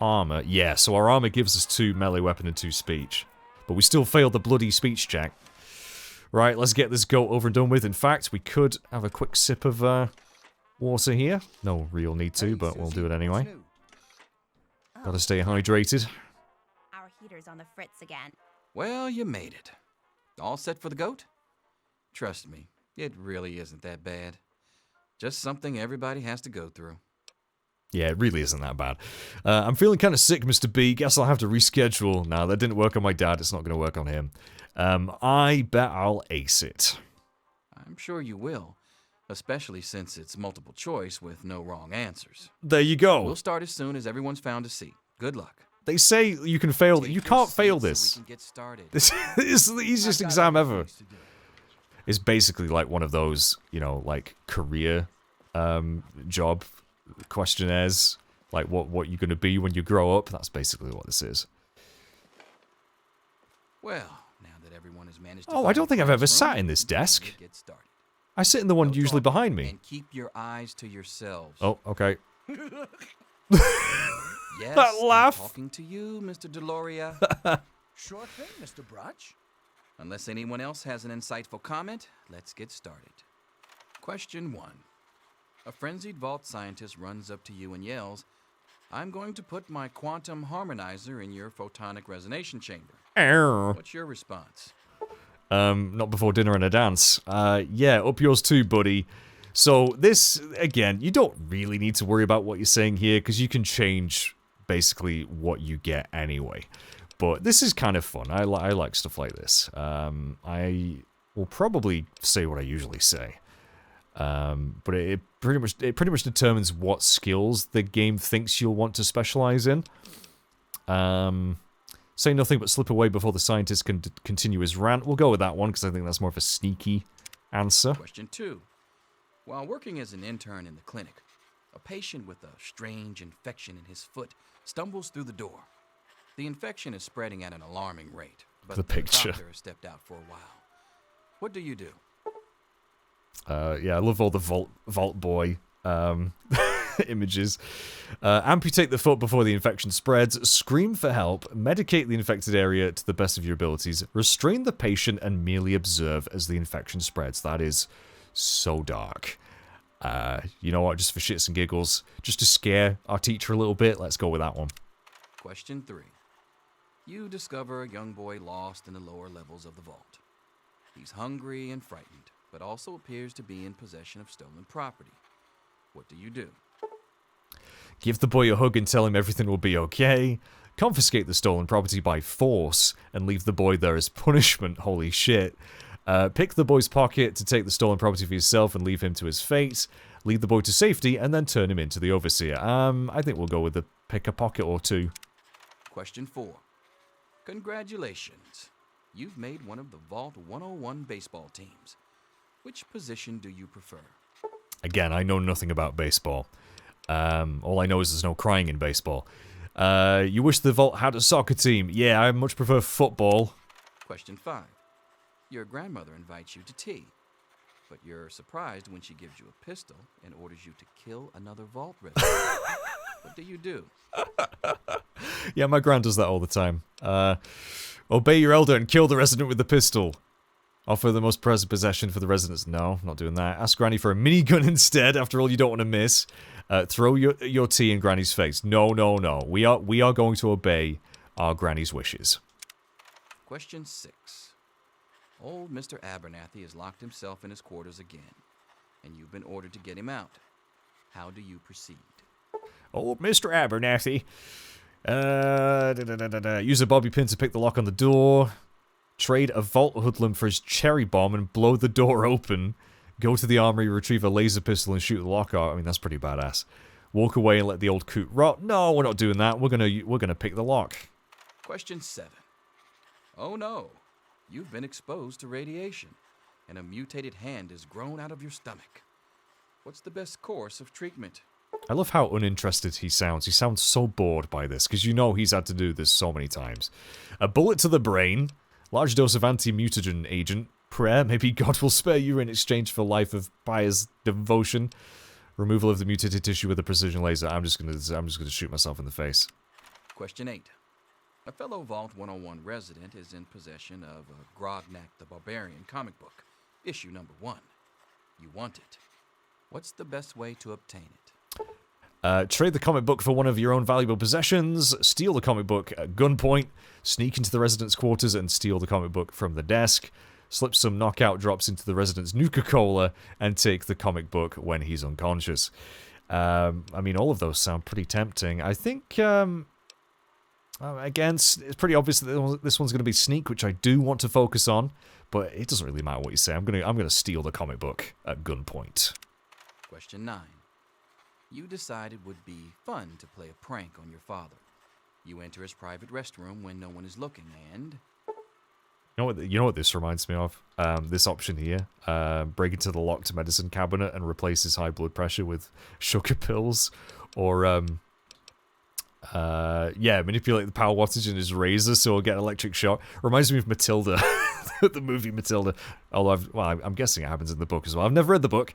armor? Yeah, so our armor gives us 2 melee weapon and 2 speech. But we still failed the bloody speech check. Right, let's get this goat over and done with. In fact, we could have a quick sip of water here. No real need to, but we'll do it anyway. Gotta stay hydrated. Our heater's on the fritz again. Well, you made it. All set for the goat? Trust me, it really isn't that bad. Just something everybody has to go through. Yeah, it really isn't that bad. I'm feeling kind of sick, Mr. B. Guess I'll have to reschedule. Nah, that didn't work on my dad. It's not going to work on him. I bet I'll ace it. I'm sure you will. Especially since it's multiple choice with no wrong answers. There you go. We'll start as soon as everyone's found a seat. Good luck. They say you can fail. You can't fail this. So we can get started. This is the easiest exam ever. It's basically like one of those, you know, like career job questionnaires. Like what you're going to be when you grow up. That's basically what this is. Well, now that everyone has managed to I don't think I've ever sat in this desk. Get started. I sit in the one usually behind me. And keep your eyes to yourselves. Oh, okay. Yes, that laugh. I'm talking to you, Mr. Deloria. Sure thing, Mr. Butch. Unless anyone else has an insightful comment, let's get started. Question 1. A frenzied vault scientist runs up to you and yells, "I'm going to put my quantum harmonizer in your photonic resonation chamber." Ow. What's your response? Not before dinner and a dance. Yeah, up yours too, buddy. So this, again, you don't really need to worry about what you're saying here, because you can change basically what you get anyway. But this is kind of fun. I like stuff like this. I will probably say what I usually say. But it pretty much determines what skills the game thinks you'll want to specialize in. Say nothing but slip away before the scientist can continue his rant. We'll go with that one, because I think that's more of a sneaky answer. Question 2. While working as an intern in the clinic, a patient with a strange infection in his foot stumbles through the door. The infection is spreading at an alarming rate, but the picture. doctor has stepped out for a while. What do you do? Yeah, I love all the Vault Boy images. Amputate the foot before the infection spreads. Scream for help. Medicate the infected area to the best of your abilities. Restrain the patient and merely observe as the infection spreads. That is so dark. You know what? Just for shits and giggles, just to scare our teacher a little bit, let's go with that one. Question 3. You discover a young boy lost in the lower levels of the vault. He's hungry and frightened, but also appears to be in possession of stolen property. What do you do? Give the boy a hug and tell him everything will be okay. Confiscate the stolen property by force and leave the boy there as punishment. Holy shit. Pick the boy's pocket to take the stolen property for yourself and leave him to his fate. Lead the boy to safety and then turn him into the overseer. I think we'll go with the pick a pocket or two. Question 4. Congratulations. You've made one of the Vault 101 baseball teams. Which position do you prefer? Again, I know nothing about baseball. All I know is there's no crying in baseball. You wish the Vault had a soccer team. Yeah, I much prefer football. Question 5. Your grandmother invites you to tea, but you're surprised when she gives you a pistol and orders you to kill another Vault resident. What do you do? Yeah, my gran does that all the time. Obey your elder and kill the resident with the pistol. Offer the most prized possession for the residents. No, not doing that. Ask Granny for a minigun instead. After all, you don't want to miss. Throw your tea in Granny's face. No, no, no. We are going to obey our Granny's wishes. Question 6. Old Mr. Abernathy has locked himself in his quarters again, and you've been ordered to get him out. How do you proceed? Old Mr. Abernathy. Use a bobby pin to pick the lock on the door. Trade a Vault hoodlum for his cherry bomb and blow the door open. Go to the armory, retrieve a laser pistol and shoot the lock out. I mean, that's pretty badass. Walk away and let the old coot rot. No, we're not doing that. We're gonna pick the lock. Question 7. Oh no. You've been exposed to radiation, and a mutated hand has grown out of your stomach. What's the best course of treatment? I love how uninterested he sounds. He sounds so bored by this, because you know he's had to do this so many times. A bullet to the brain, large dose of anti-mutagen agent, prayer, maybe God will spare you in exchange for life of pious devotion, removal of the mutated tissue with a precision laser. I'm just gonna shoot myself in the face. Question 8. A fellow Vault 101 resident is in possession of a Grognak the Barbarian comic book, issue number 1. You want it. What's the best way to obtain it? Trade the comic book for one of your own valuable possessions, steal the comic book at gunpoint, sneak into the resident's quarters and steal the comic book from the desk, slip some knockout drops into the resident's Nuka-Cola, and take the comic book when he's unconscious. I mean, all of those sound pretty tempting. I think, again, it's pretty obvious that this one's going to be sneak, which I do want to focus on, but it doesn't really matter what you say. I'm gonna steal the comic book at gunpoint. Question 9. You decide it would be fun to play a prank on your father. You enter his private restroom when no one is looking, and... You know what this reminds me of? This option here. Break into the locked medicine cabinet and replace his high blood pressure with sugar pills. Or, yeah, manipulate the power wattage in his razor so he'll get an electric shock. Reminds me of Matilda. The movie Matilda. Although, I'm guessing it happens in the book as well. I've never read the book.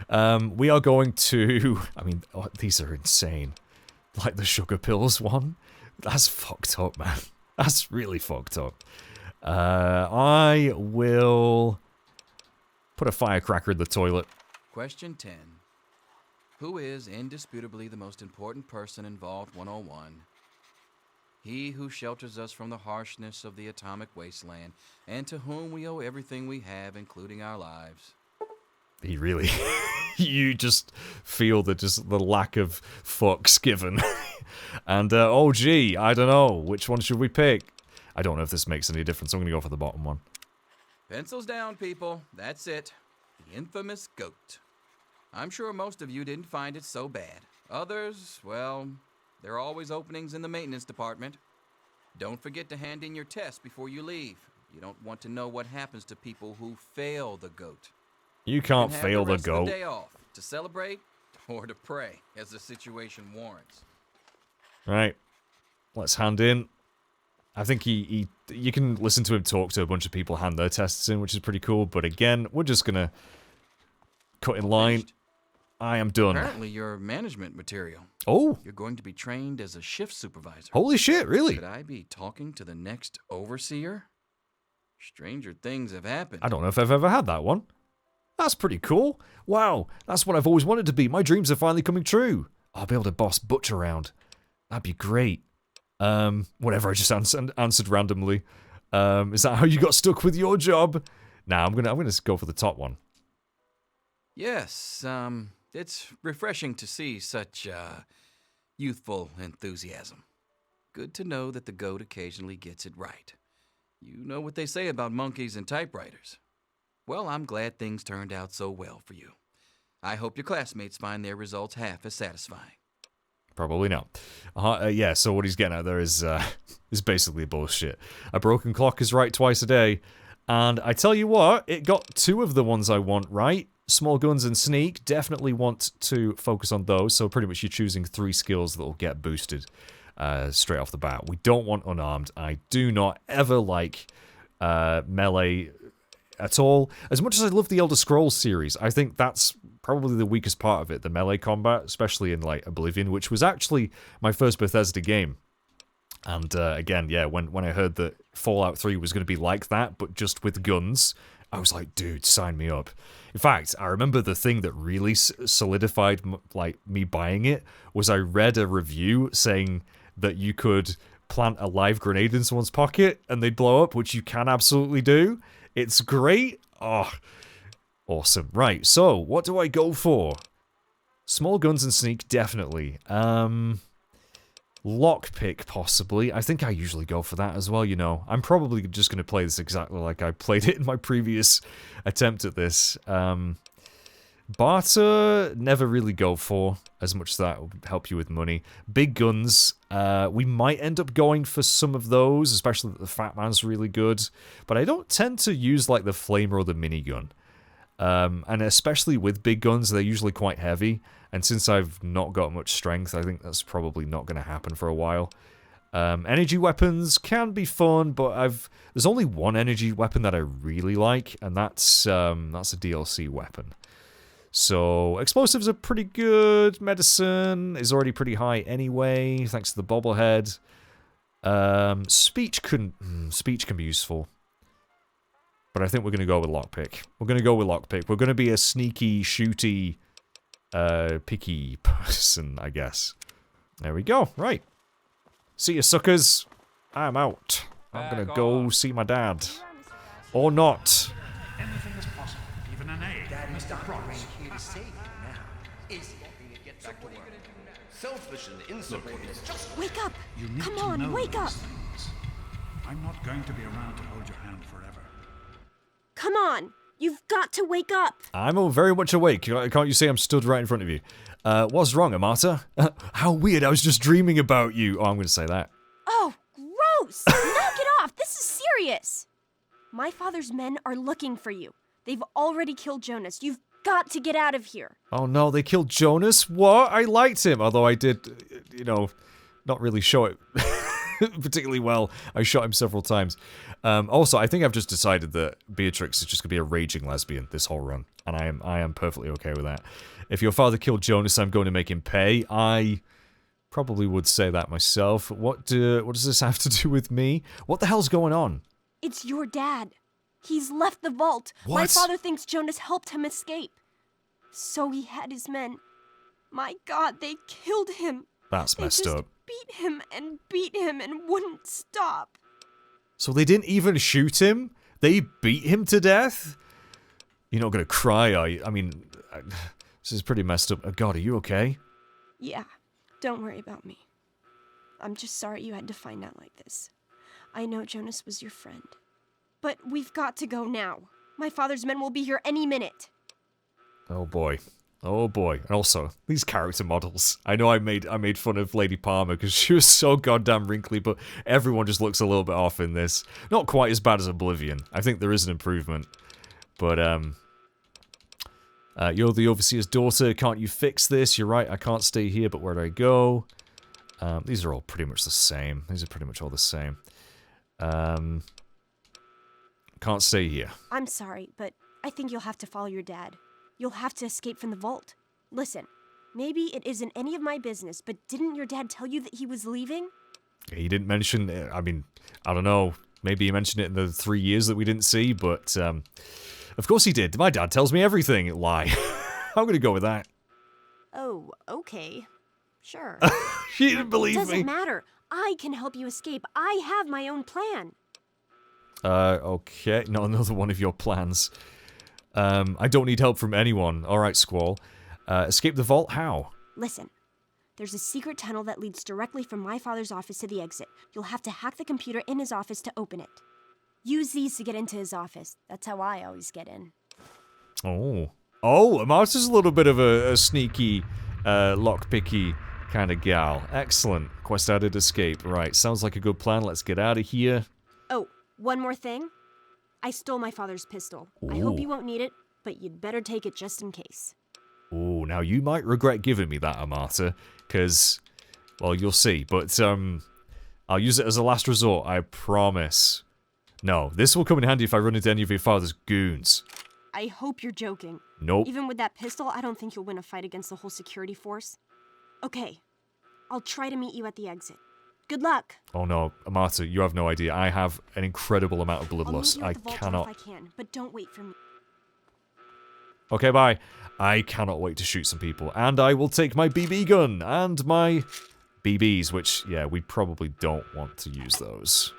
We are going to... I mean, these are insane. Like the sugar pills one. That's fucked up, man. That's really fucked up. I will put a firecracker in the toilet. Question 10. Who is indisputably the most important person in Vault 101? He who shelters us from the harshness of the atomic wasteland, and to whom we owe everything we have, including our lives. He really... you just feel the lack of fucks given. And, oh gee, I don't know. Which one should we pick? I don't know if this makes any difference. I'm going to go for the bottom one. Pencils down, people. That's it. The infamous GO.A.T. I'm sure most of you didn't find it so bad. Others, well, there are always openings in the maintenance department. Don't forget to hand in your test before you leave. You don't want to know what happens to people who fail the GO.A.T. You can't fail the GO.A.T. Day off to celebrate or to pray, as the situation warrants. Right. Let's hand in. I think you can listen to him talk to a bunch of people, hand their tests in, which is pretty cool. But again, we're just gonna cut in line. I am done. Apparently you're management material. Oh. You're going to be trained as a shift supervisor. Holy shit, really? Could I be talking to the next overseer? Stranger things have happened. I don't know if I've ever had that one. That's pretty cool. Wow, that's what I've always wanted to be. My dreams are finally coming true. I'll be able to boss Butch around. That'd be great. Whatever, I just answered randomly. Is that how you got stuck with your job? Nah, I'm gonna go for the top one. Yes, it's refreshing to see such youthful enthusiasm. Good to know that the GOAT occasionally gets it right. You know what they say about monkeys and typewriters. Well, I'm glad things turned out so well for you. I hope your classmates find their results half as satisfying. Probably not. Yeah, so what he's getting at there is basically bullshit. A broken clock is right twice a day. And I tell you what, it got 2 of the ones I want right. Small guns and sneak, definitely want to focus on those. So pretty much you're choosing 3 skills that will get boosted straight off the bat. We don't want unarmed. I do not ever like melee at all. As much as I love the Elder Scrolls series, I think that's probably the weakest part of it, the melee combat, especially in like Oblivion, which was actually my first Bethesda game. And again, yeah, when I heard that Fallout 3 was going to be like that, but just with guns, I was like, dude, sign me up. In fact, I remember the thing that really solidified like me buying it was I read a review saying that you could plant a live grenade in someone's pocket and they'd blow up, which you can absolutely do. It's great. Oh, awesome. Right, so what do I go for? Small guns and sneak, definitely. Lockpick, possibly. I think I usually go for that as well, you know. I'm probably just going to play this exactly like I played it in my previous attempt at this. Barter, never really go for, as much as that will help you with money. Big guns, we might end up going for some of those, especially that the Fat Man's really good. But I don't tend to use, like, the flamer or the minigun. And especially with big guns, they're usually quite heavy. And since I've not got much strength, I think that's probably not going to happen for a while. Energy weapons can be fun, but there's only one energy weapon that I really like, and that's a DLC weapon. So explosives are pretty good. Medicine is already pretty high anyway, thanks to the bobblehead. Speech can be useful. But I think we're going to go with lockpick. We're going to go with lockpick. We're going to be a sneaky, shooty, picky person, I guess. There we go. Right. See you, suckers. I'm out. I'm going to go see my dad. Or not. Anything is possible, even an egg. Daddy's Mr. here to save you now. Is he? Get back to work. Selfish and insubordinate. Just wake up! You need Come to on, know wake up! these things. I'm not going to be around to hold your hand forever. Come on! You've got to wake up! I'm very much awake. Can't you see I'm stood right in front of you? What's wrong, Amata? How weird, I was just dreaming about you. Oh, I'm going to say that. Oh, gross! Knock it off! This is serious! My father's men are looking for you. They've already killed Jonas. You've got to get out of here. Oh no, they killed Jonas? What? I liked him, although I did, you know, not really show it particularly well. I shot him several times. Also, I think I've just decided that Beatrix is just going to be a raging lesbian this whole run, and I am perfectly okay with that. If your father killed Jonas, I'm going to make him pay. I probably would say that myself. What does this have to do with me? What the hell's going on? It's your dad. He's left the vault. What? My father thinks Jonas helped him escape. So he had his men. My God, they killed him. That's messed up. Beat him and wouldn't stop. So they didn't even shoot him? They beat him to death? You're not gonna cry, are you? I mean, this is pretty messed up. Oh God, are you okay? Yeah, don't worry about me. I'm just sorry you had to find out like this. I know Jonas was your friend. But we've got to go now. My father's men will be here any minute. Oh boy. Oh boy. And also, these character models. I know I made fun of Lady Palmer because she was so goddamn wrinkly, but everyone just looks a little bit off in this. Not quite as bad as Oblivion. I think there is an improvement. But, you're the Overseer's daughter. Can't you fix this? You're right, I can't stay here, but where do I go? These are all pretty much the same. These are pretty much all the same. Can't stay here. I'm sorry, but I think you'll have to follow your dad. You'll have to escape from the vault. Listen, maybe it isn't any of my business, but didn't your dad tell you that he was leaving? He didn't mention, I mean, I don't know. Maybe he mentioned it in the 3 years that we didn't see, but of course he did. My dad tells me everything. Lie. I'm gonna go with that. Oh, okay. Sure. She didn't believe me. Doesn't matter. I can help you escape. I have my own plan. Okay. Not another one of your plans. I don't need help from anyone. Alright, Squall. Escape the vault? How? Listen. There's a secret tunnel that leads directly from my father's office to the exit. You'll have to hack the computer in his office to open it. Use these to get into his office. That's how I always get in. Oh. Oh, Amarta's a little bit of a sneaky, lockpicky kind of gal. Excellent. Quest added, escape. Right, sounds like a good plan. Let's get out of here. Oh, one more thing. I stole my father's pistol. Ooh. I hope you won't need it, but you'd better take it just in case. Oh, now you might regret giving me that, Amarta, because, well, you'll see. But, I'll use it as a last resort, I promise. No, this will come in handy if I run into any of your father's goons. I hope you're joking. Nope. Even with that pistol, I don't think you'll win a fight against the whole security force. Okay, I'll try to meet you at the exit. Good luck. Oh no, Amarta, you have no idea. I have an incredible amount of bloodlust. I cannot. If I can, but don't wait for me. Okay, bye. I cannot wait to shoot some people, and I will take my BB gun and my BBs, which, yeah, we probably don't want to use those.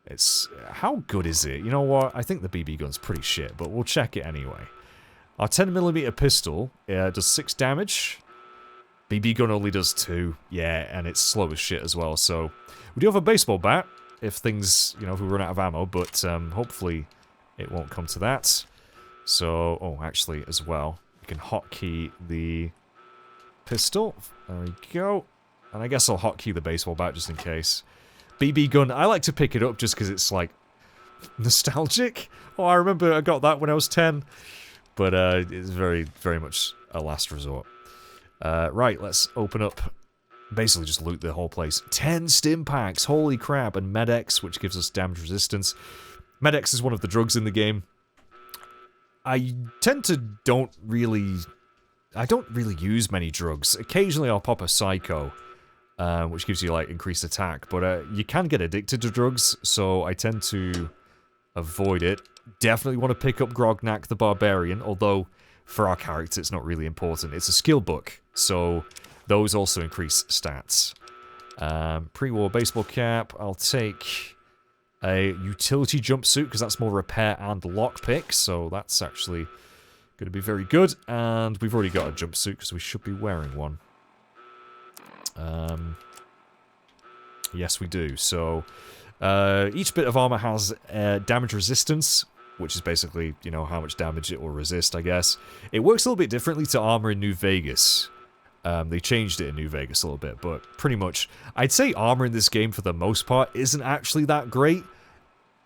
It's... how good is it? You know what? I think the BB gun's pretty shit, but we'll check it anyway. Our 10mm pistol does 6 damage. BB gun only does 2. Yeah, and it's slow as shit as well, so... we do have a baseball bat, if things, you know, if we run out of ammo, but hopefully it won't come to that. So, oh, actually, as well, you can hotkey the pistol. There we go. And I guess I'll hotkey the baseball bat just in case. BB gun, I like to pick it up just because it's, like, nostalgic. Oh, I remember I got that when I was 10. But it's very, very much a last resort. Right, let's open up, basically just loot the whole place. 10 stim packs, holy crap, and Med-X, which gives us damage resistance. Med-X is one of the drugs in the game. I tend to don't really use many drugs. Occasionally I'll pop a Psycho, which gives you, like, increased attack. But you can get addicted to drugs, so I tend to avoid it. Definitely want to pick up Grognak the Barbarian, although for our character it's not really important. It's a skill book, so those also increase stats. Pre-war baseball cap, I'll take a utility jumpsuit, because that's more repair and lockpick, so that's actually going to be very good. And we've already got a jumpsuit, because we should be wearing one. Yes, we do. So, each bit of armor has damage resistance, which is basically, you know, how much damage it will resist, I guess. It works a little bit differently to armor in New Vegas. They changed it in New Vegas a little bit, but pretty much, I'd say armor in this game, for the most part, isn't actually that great.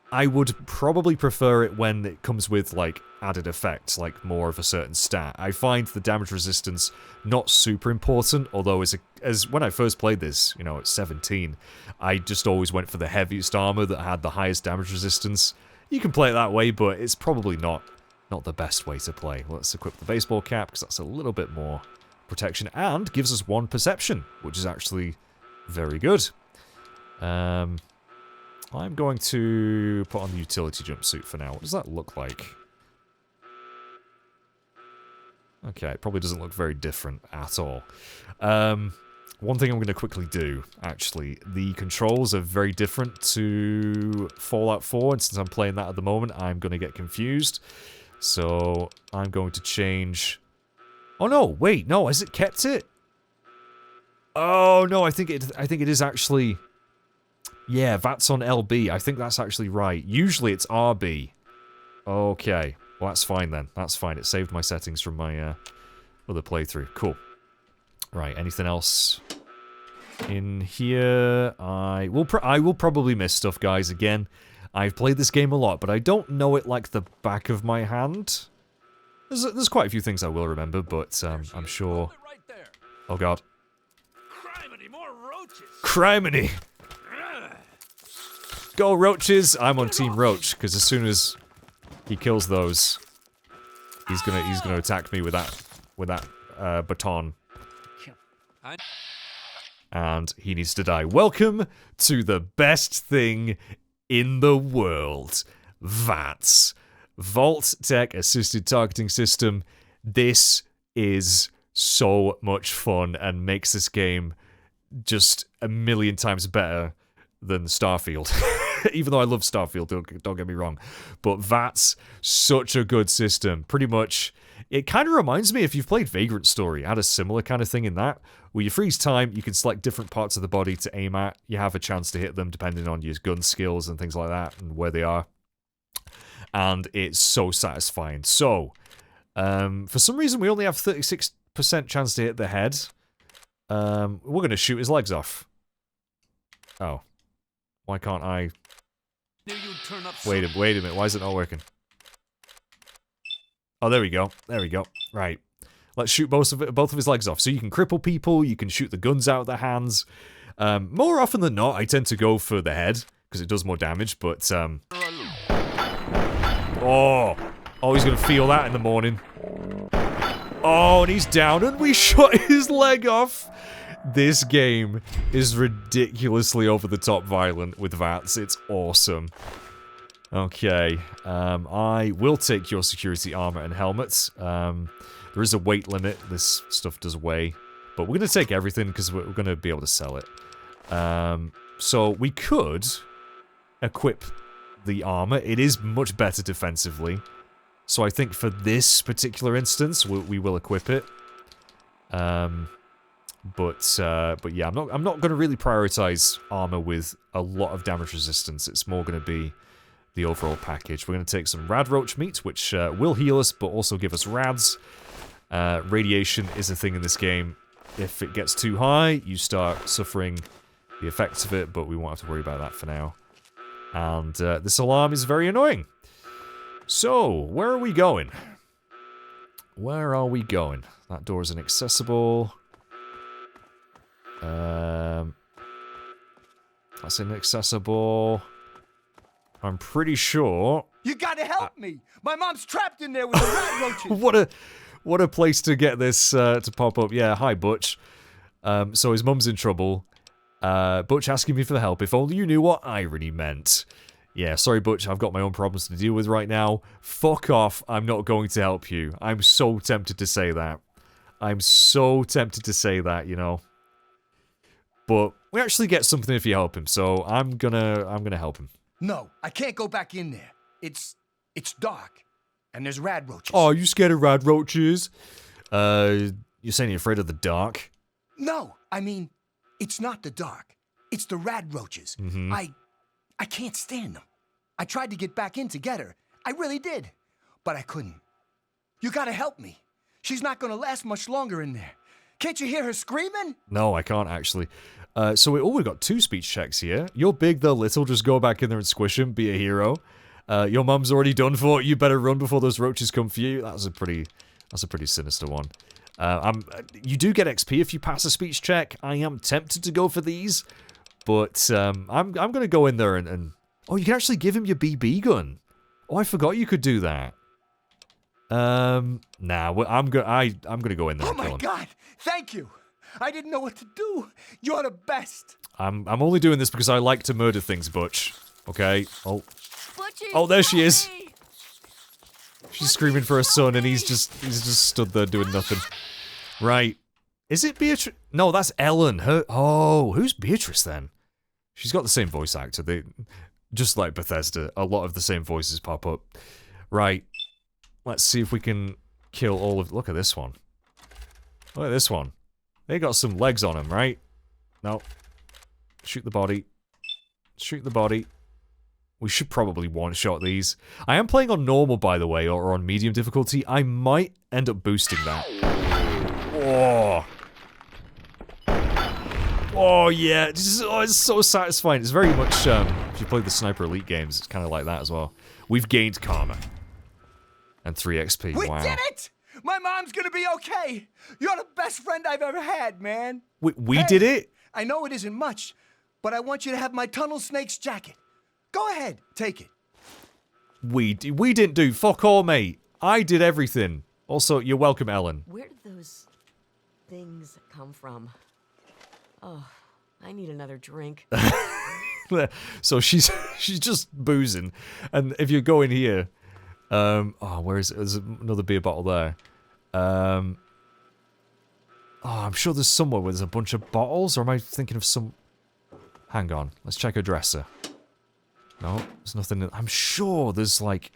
I would probably prefer it when it comes with, like, added effects, like more of a certain stat. I find the damage resistance not super important, although as when I first played this, you know, at 17, I just always went for the heaviest armor that had the highest damage resistance. You can play it that way, but it's probably not the best way to play. Let's equip the baseball cap, because that's a little bit more protection, and gives us 1 perception, which is actually very good. I'm going to put on the utility jumpsuit for now. What does that look like? Okay, it probably doesn't look very different at all. One thing I'm going to quickly do, actually, the controls are very different to Fallout 4, and since I'm playing that at the moment, I'm going to get confused. So, I'm going to change... oh no, wait, no, has it kept it? Oh no, I think it is actually... yeah, that's on LB. I think that's actually right. Usually it's RB. Okay. Well, that's fine then. That's fine. It saved my settings from my other playthrough. Cool. Right, anything else in here? I will probably miss stuff, guys. Again, I've played this game a lot, but I don't know it like the back of my hand. There's quite a few things I will remember, but I'm sure... oh god. Criminy, more roaches! Criminy! Go Roaches! I'm on Team Roach, because as soon as he kills those, he's gonna attack me with that baton. And he needs to die. Welcome to the best thing in the world. VATS. Vault Tech Assisted Targeting System. This is so much fun and makes this game just a million times better than Starfield. Even though I love Starfield, don't get me wrong. But VATS, such a good system. Pretty much, it kind of reminds me, if you've played Vagrant Story, I had a similar kind of thing in that, where you freeze time, you can select different parts of the body to aim at. You have a chance to hit them depending on your gun skills and things like that, and where they are. And it's so satisfying. So, for some reason, we only have 36% chance to hit the head. We're going to shoot his legs off. Oh. Why can't I... Wait a minute, why is it not working? Oh, there we go. There we go. Right. Let's shoot both of his legs off. So you can cripple people, you can shoot the guns out of their hands. More often than not, I tend to go for the head, because it does more damage, but... Oh, he's going to feel that in the morning. Oh, and he's down, and we shot his leg off. This game is ridiculously over-the-top violent with VATS. It's awesome. Okay, I will take your security armor and helmets. There is a weight limit. This stuff does weigh. But we're going to take everything because we're going to be able to sell it. So we could equip the armor. It is much better defensively. So I think for this particular instance, we will equip it. But yeah, I'm not going to really prioritize armor with a lot of damage resistance. It's more going to be the overall package. We're going to take some rad roach meat, which will heal us, but also give us rads. Radiation is a thing in this game. If it gets too high, you start suffering the effects of it, but we won't have to worry about that for now. And this alarm is very annoying. So, where are we going? Where are we going? That door is inaccessible. That's inaccessible. I'm pretty sure... You gotta help me! My mom's trapped in there with the rat roaches! What a place to get this to pop up. Yeah, hi, Butch. So his mum's in trouble. Butch asking me for the help. If only you knew what irony meant. Yeah, sorry, Butch. I've got my own problems to deal with right now. Fuck off. I'm not going to help you. I'm so tempted to say that. I'm so tempted to say that, you know. But we actually get something if you help him, so I'm gonna help him. No, I can't go back in there. It's dark, and there's rad roaches. Oh, you scared of rad roaches? You're saying you're afraid of the dark? No, I mean, it's not the dark. It's the rad roaches. Mm-hmm. I can't stand them. I tried to get back in to get her. I really did, but I couldn't. You gotta help me. She's not gonna last much longer in there. Can't you hear her screaming? No, I can't actually. So we've got 2 speech checks here. You're big, they're little, just go back in there and squish him, be a hero. Your mum's already done for, you better run before those roaches come for you. That's a pretty sinister one. You do get XP if you pass a speech check. I am tempted to go for these, but I'm gonna go in there and... Oh, you can actually give him your BB gun. Oh, I forgot you could do that. Nah, I'm gonna go in there. Oh my God! Thank you. I didn't know what to do. You're the best. I'm only doing this because I like to murder things, Butch. Okay. Oh. Butchie, Oh, there she is. She's screaming for her son, and he's just stood there doing nothing. Right. Is it Beatrix? No, that's Ellen. Who's Beatrix then? She's got the same voice actor. They, just like Bethesda, a lot of the same voices pop up. Right. Let's see if we can kill all of... Look at this one. Look at this one. They got some legs on them, right? No. Shoot the body. Shoot the body. We should probably one-shot these. I am playing on normal, by the way, or on medium difficulty. I might end up boosting that. Oh. Oh, yeah. It's so satisfying. It's very much, if you play the Sniper Elite games, it's kind of like that as well. We've gained karma. And 3 XP. We wow. did it! My mom's gonna be okay. You're the best friend I've ever had, man. We did it? I know it isn't much, but I want you to have my Tunnel Snake's jacket. Go ahead, take it. We didn't do fuck all, mate. I did everything. Also, you're welcome, Ellen. Where did those things come from. Oh, I need another drink. So she's just boozing, and if you go in here, oh, where is it? There's another beer bottle there. Oh, I'm sure there's somewhere where there's a bunch of bottles, or am I thinking of some... Hang on, let's check her dresser. No, there's nothing. I'm sure there's like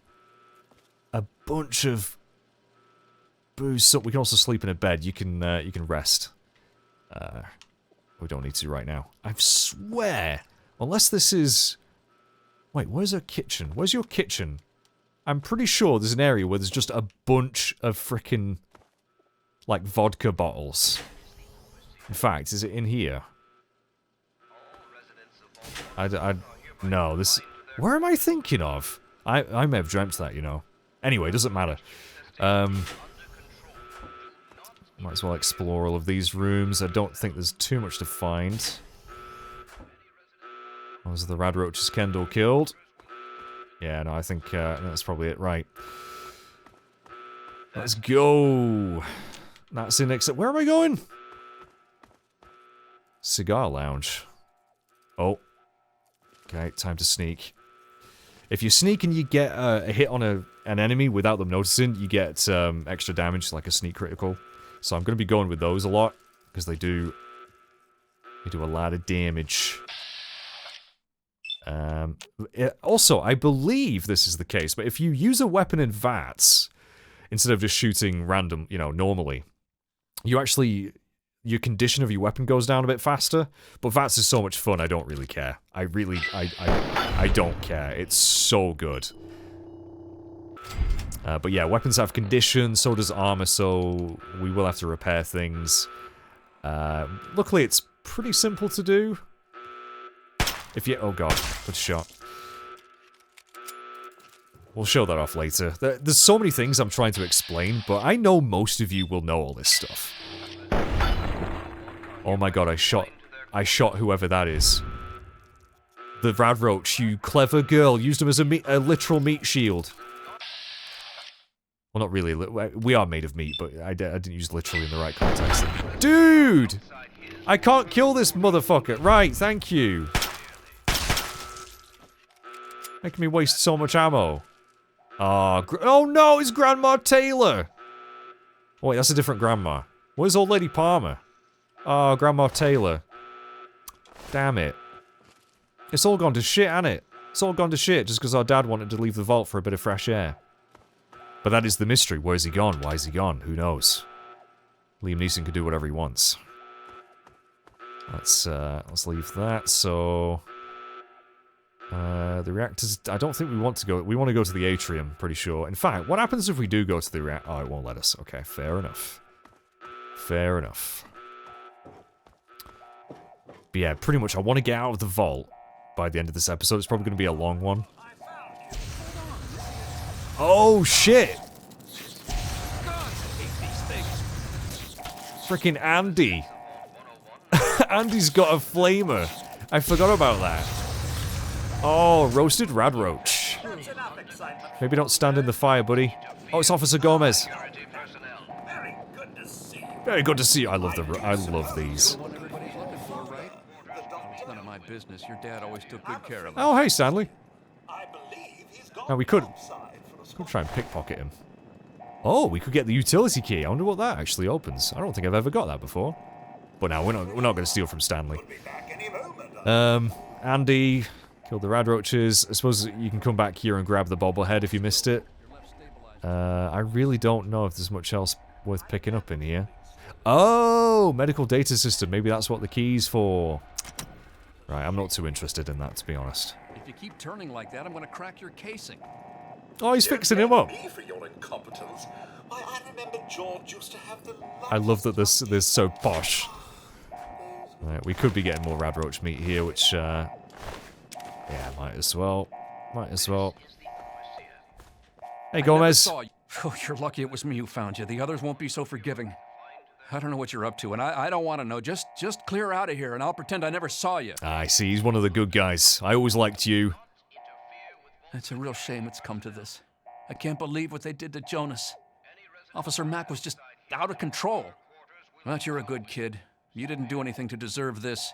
a bunch of booze. So we can also sleep in a bed. You can rest. We don't need to right now. I swear, unless this is... Wait, where's her kitchen? Where's your kitchen? I'm pretty sure there's an area where there's just a bunch of frickin' like vodka bottles. In fact, is it in here? No, this... Where am I thinking of? I may have dreamt that, you know. Anyway, it doesn't matter. Might as well explore all of these rooms. I don't think there's too much to find. Was the rad roaches Kendall killed? Yeah, no, I think that's probably it. Right. Let's go. That's in except. Where am I going? Cigar lounge. Oh. Okay, time to sneak. If you sneak and you get a hit on an enemy without them noticing, you get extra damage, like a sneak critical. So I'm going to be going with those a lot, because they do a lot of damage. Also, I believe this is the case, but if you use a weapon in VATS, instead of just shooting random, you know, normally, you actually... Your condition of your weapon goes down a bit faster, but VATS is so much fun, I don't really care. I don't care. It's so good. But yeah, weapons have condition, so does armor, so we will have to repair things. Luckily, it's pretty simple to do. If you... Oh god, good shot. We'll show that off later. There's so many things I'm trying to explain, but I know most of you will know all this stuff. Oh my god, I shot whoever that is. The rad roach, you clever girl, used him as a literal meat shield. Well, not really. We are made of meat, but I didn't use literally in the right context. Dude! I can't kill this motherfucker. Right, thank you. Making me waste so much ammo. Oh no, it's Grandma Taylor! Oh wait, that's a different grandma. Where's Old Lady Palmer? Oh, Grandma Taylor. Damn it. It's all gone to shit, ain't it? It's all gone to shit just because our dad wanted to leave the vault for a bit of fresh air. But that is the mystery. Where's he gone? Why is he gone? Who knows? Liam Neeson could do whatever he wants. Let's leave that. So the reactors, I don't think we want to go. We want to go to the atrium, pretty sure. In fact, what happens if we do go to the reactor? Oh, it won't let us. Okay, fair enough. Fair enough. But yeah, pretty much I want to get out of the vault by the end of this episode. It's probably going to be a long one. Oh, shit! Freaking Andy. Andy's got a flamer. I forgot about that. Oh, roasted rad roach. Maybe don't stand in the fire, buddy. Oh, it's Officer Gomez. Very good to see you. I love these. None of my business. Your dad always took good care of him. Oh, hey, Stanley. Now we could try and pickpocket him. Oh, we could get the utility key. I wonder what that actually opens. I don't think I've ever got that before. But now we're not going to steal from Stanley. Andy killed the rad roaches. I suppose you can come back here and grab the bobblehead if you missed it. I really don't know if there's much else worth picking up in here. Oh, medical data system. Maybe that's what the key's for. Right, I'm not too interested in that, to be honest. If you keep turning like that, I'm going to crack your casing. Oh, he's fixing him up. For your incompetence. Why, I remember George used to have the... I love that this is so posh. Right, we could be getting more rad roach meat here, which, yeah, might as well. Might as well. Hey, Gomez. Oh, you're lucky it was me who found you. The others won't be so forgiving. I don't know what you're up to, and I don't want to know. Just clear out of here, and I'll pretend I never saw you. I see. He's one of the good guys. I always liked you. It's a real shame it's come to this. I can't believe what they did to Jonas. Officer Mack was just out of control. But you're a good kid. You didn't do anything to deserve this.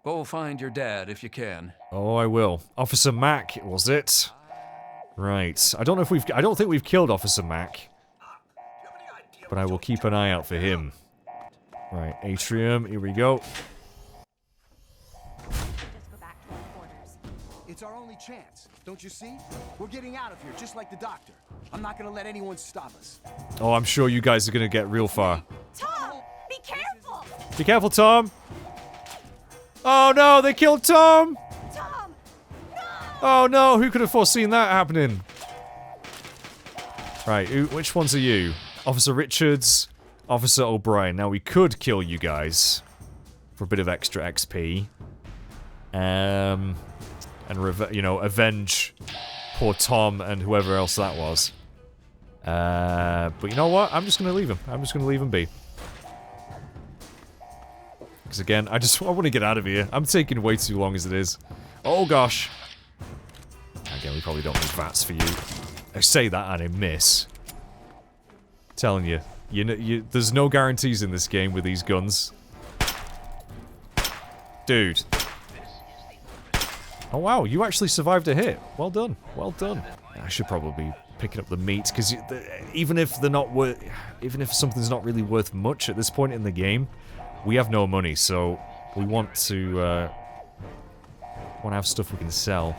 Go find your dad if you can. Oh, I will. Officer Mac, was it? Right. I don't think we've killed Officer Mac. But I will keep an eye out for him. Right, atrium, here we go. It's our only chance, don't you see? We're getting out of here, just like the doctor. I'm not gonna let anyone stop us. Oh, I'm sure you guys are gonna get real far. Tom, be careful! Be careful, Tom! Oh no, they killed Tom! Tom! Oh no, who could have foreseen that happening? Right, which ones are you? Officer Richards, Officer O'Brien. Now we could kill you guys for a bit of extra XP. And you know, avenge poor Tom and whoever else that was. But you know what? I'm just gonna leave him. I'm just gonna leave him be. Because again, I want to get out of here. I'm taking way too long as it is. Oh gosh. Again, we probably don't need VATS for you. I say that and I miss. Telling you, there's no guarantees in this game with these guns. Dude. Oh wow, you actually survived a hit. Well done, well done. I should probably be picking up the meat because even if something's not really worth much at this point in the game, we have no money, so we want to have stuff we can sell.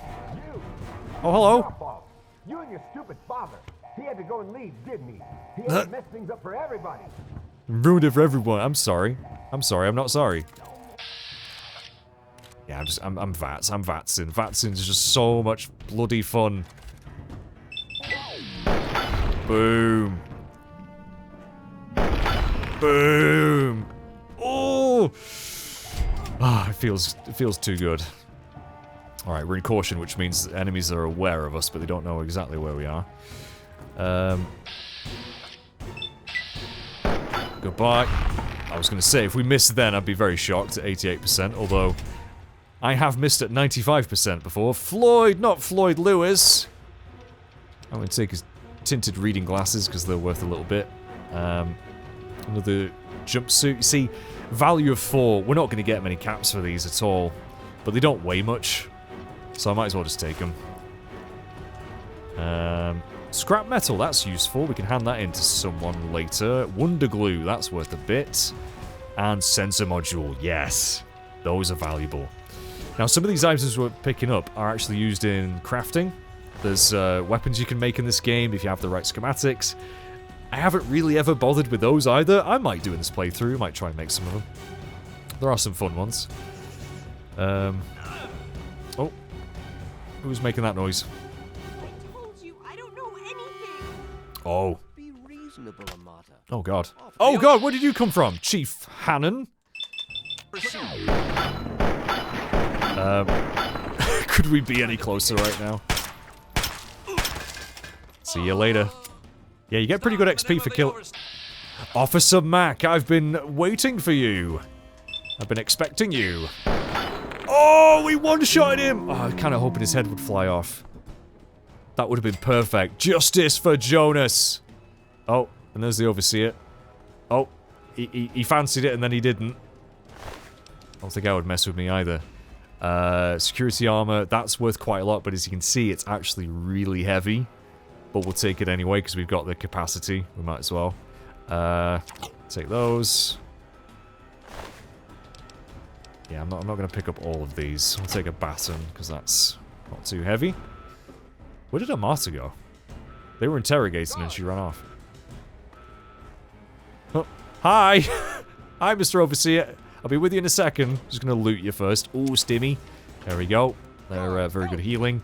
Oh hello. You and your stupid father. He had to go and leave, didn't he? He had to mess things up for everybody. Ruined it for everyone. I'm sorry. I'm sorry. I'm not sorry. Yeah, I'm VATS. I'm VATSing. VATSing is just so much bloody fun. Boom. Boom. Oh. Ah, it feels too good. All right, we're in caution, which means enemies are aware of us, but they don't know exactly where we are. Goodbye. I was going to say, if we missed then, I'd be very shocked at 88%, although I have missed at 95% before. Floyd, not Floyd Lewis. I'm going to take his tinted reading glasses because they're worth a little bit. Another jumpsuit. You see, value of 4. We're not going to get many caps for these at all, but they don't weigh much, so I might as well just take them. Scrap metal, that's useful. We can hand that in to someone later. Wonder glue, that's worth a bit. And sensor module, yes. Those are valuable. Now, some of these items we're picking up are actually used in crafting. There's weapons you can make in this game if you have the right schematics. I haven't really ever bothered with those either. I might do in this playthrough. Might try and make some of them. There are some fun ones. Oh. Who's making that noise? Oh. Be reasonable, Amata. Oh god. Oh god, where did you come from, Chief Hannon? Could we be any closer right now? See you later. Yeah, you get pretty good XP for kill. Officer Mac, I've been waiting for you. I've been expecting you. Oh, we one-shotted him! Oh, I was kind of hoping his head would fly off. That would have been perfect. Justice for Jonas! Oh, and there's the Overseer. Oh, he fancied it and then he didn't. I don't think I would mess with me either. Security armor, that's worth quite a lot, but as you can see, it's actually really heavy. But we'll take it anyway, because we've got the capacity. We might as well. Take those. Yeah, I'm not going to pick up all of these. I'll take a baton, because that's not too heavy. Where did Amata go? They were interrogating and she ran off. Oh, hi! Hi, Mr. Overseer. I'll be with you in a second. Just gonna loot you first. Ooh, Stimmy. There we go. They're very good healing.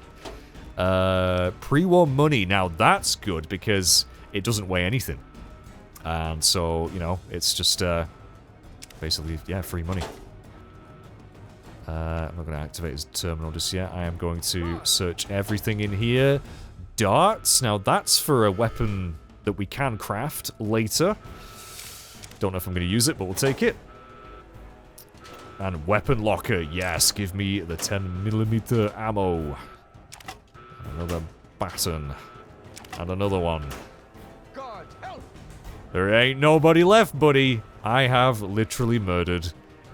Pre-war money. Now that's good because it doesn't weigh anything. And so, you know, it's just basically, yeah, free money. I'm not going to activate his terminal just yet. I am going to search everything in here. Darts. Now, that's for a weapon that we can craft later. Don't know if I'm going to use it, but we'll take it. And weapon locker. Yes, give me the 10mm ammo. Another baton. And another one. There ain't nobody left, buddy. I have literally murdered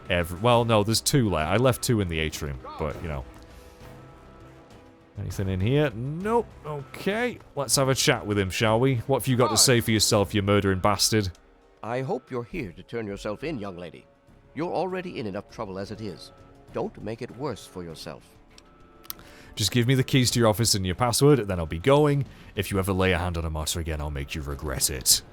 every... Well, no, there's 2 left. I left 2 in the atrium, but, you know. Anything in here? Nope. Okay. Let's have a chat with him, shall we? What have you got to say for yourself, you murdering bastard? I hope you're here to turn yourself in, young lady. You're already in enough trouble as it is. Don't make it worse for yourself. Just give me the keys to your office and your password, then I'll be going. If you ever lay a hand on a martyr again, I'll make you regret it.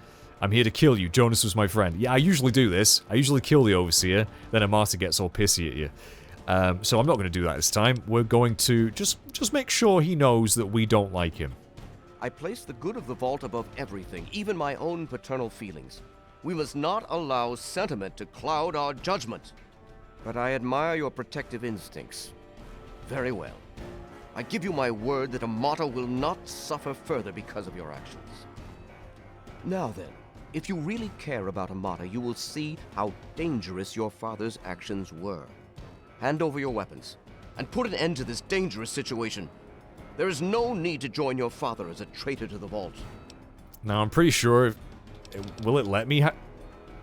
I'm here to kill you. Jonas was my friend. Yeah, I usually do this. I usually kill the overseer, then a martyr gets all pissy at you. So I'm not going to do that this time. We're going to just make sure he knows that we don't like him. I place the good of the vault above everything, even my own paternal feelings. We must not allow sentiment to cloud our judgment. But I admire your protective instincts. Very well. I give you my word that Amata will not suffer further because of your actions. Now then, if you really care about Amata, you will see how dangerous your father's actions were. Hand over your weapons, and put an end to this dangerous situation. There is no need to join your father as a traitor to the vault. Now, I'm pretty sure... Will it let me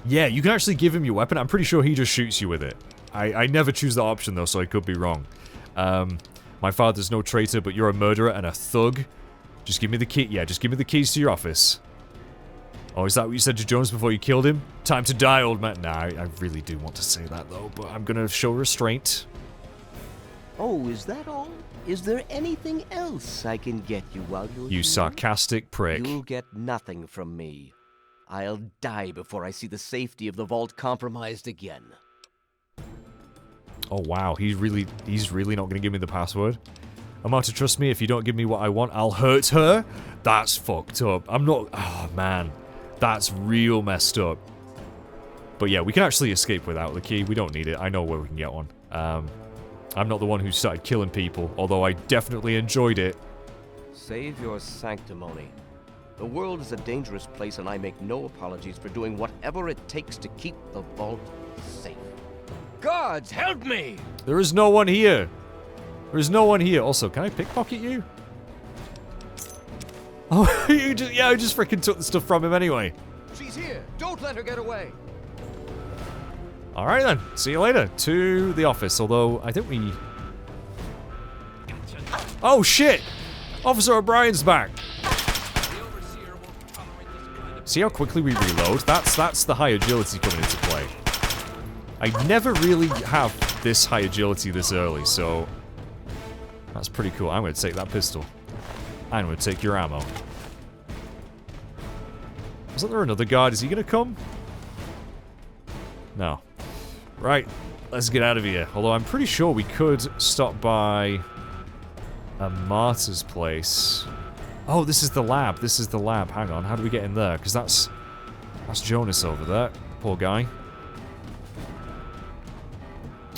Yeah, you can actually give him your weapon. I'm pretty sure he just shoots you with it. I never choose that option, though, so I could be wrong. My father's no traitor, but you're a murderer and a thug. Just give me the key. Yeah, just give me the keys to your office. Oh, is that what you said to Jonas before you killed him? Time to die, old man. Nah, I really do want to say that, though, but I'm gonna show restraint. Oh, is that all? Is there anything else I can get you while you're here? You sarcastic prick. You'll get nothing from me. I'll die before I see the safety of the vault compromised again. Oh, wow. He's really not going to give me the password. Amata, trust me, if you don't give me what I want, I'll hurt her? That's fucked up. I'm not... Oh, man. That's real messed up. But yeah, we can actually escape without the key. We don't need it. I know where we can get one. I'm not the one who started killing people, although I definitely enjoyed it. Save your sanctimony. The world is a dangerous place, and I make no apologies for doing whatever it takes to keep the vault safe. Guards, help me! There is no one here. There is no one here. Also, can I pickpocket you? Oh, you just, yeah, I just freaking took the stuff from him anyway. She's here. Don't let her get away. Alright then. See you later. To the office, although I think we... Oh, shit! Officer O'Brien's back. See how quickly we reload? That's the high agility coming into play. I never really have this high agility this early, so... That's pretty cool. I'm going to take that pistol. I'm going to take your ammo. Isn't there another guard? Is he going to come? No. Right. Let's get out of here. Although I'm pretty sure we could stop by a martyr's place. Oh, this is the lab. This is the lab. Hang on. How do we get in there? Because that's Jonas over there. Poor guy.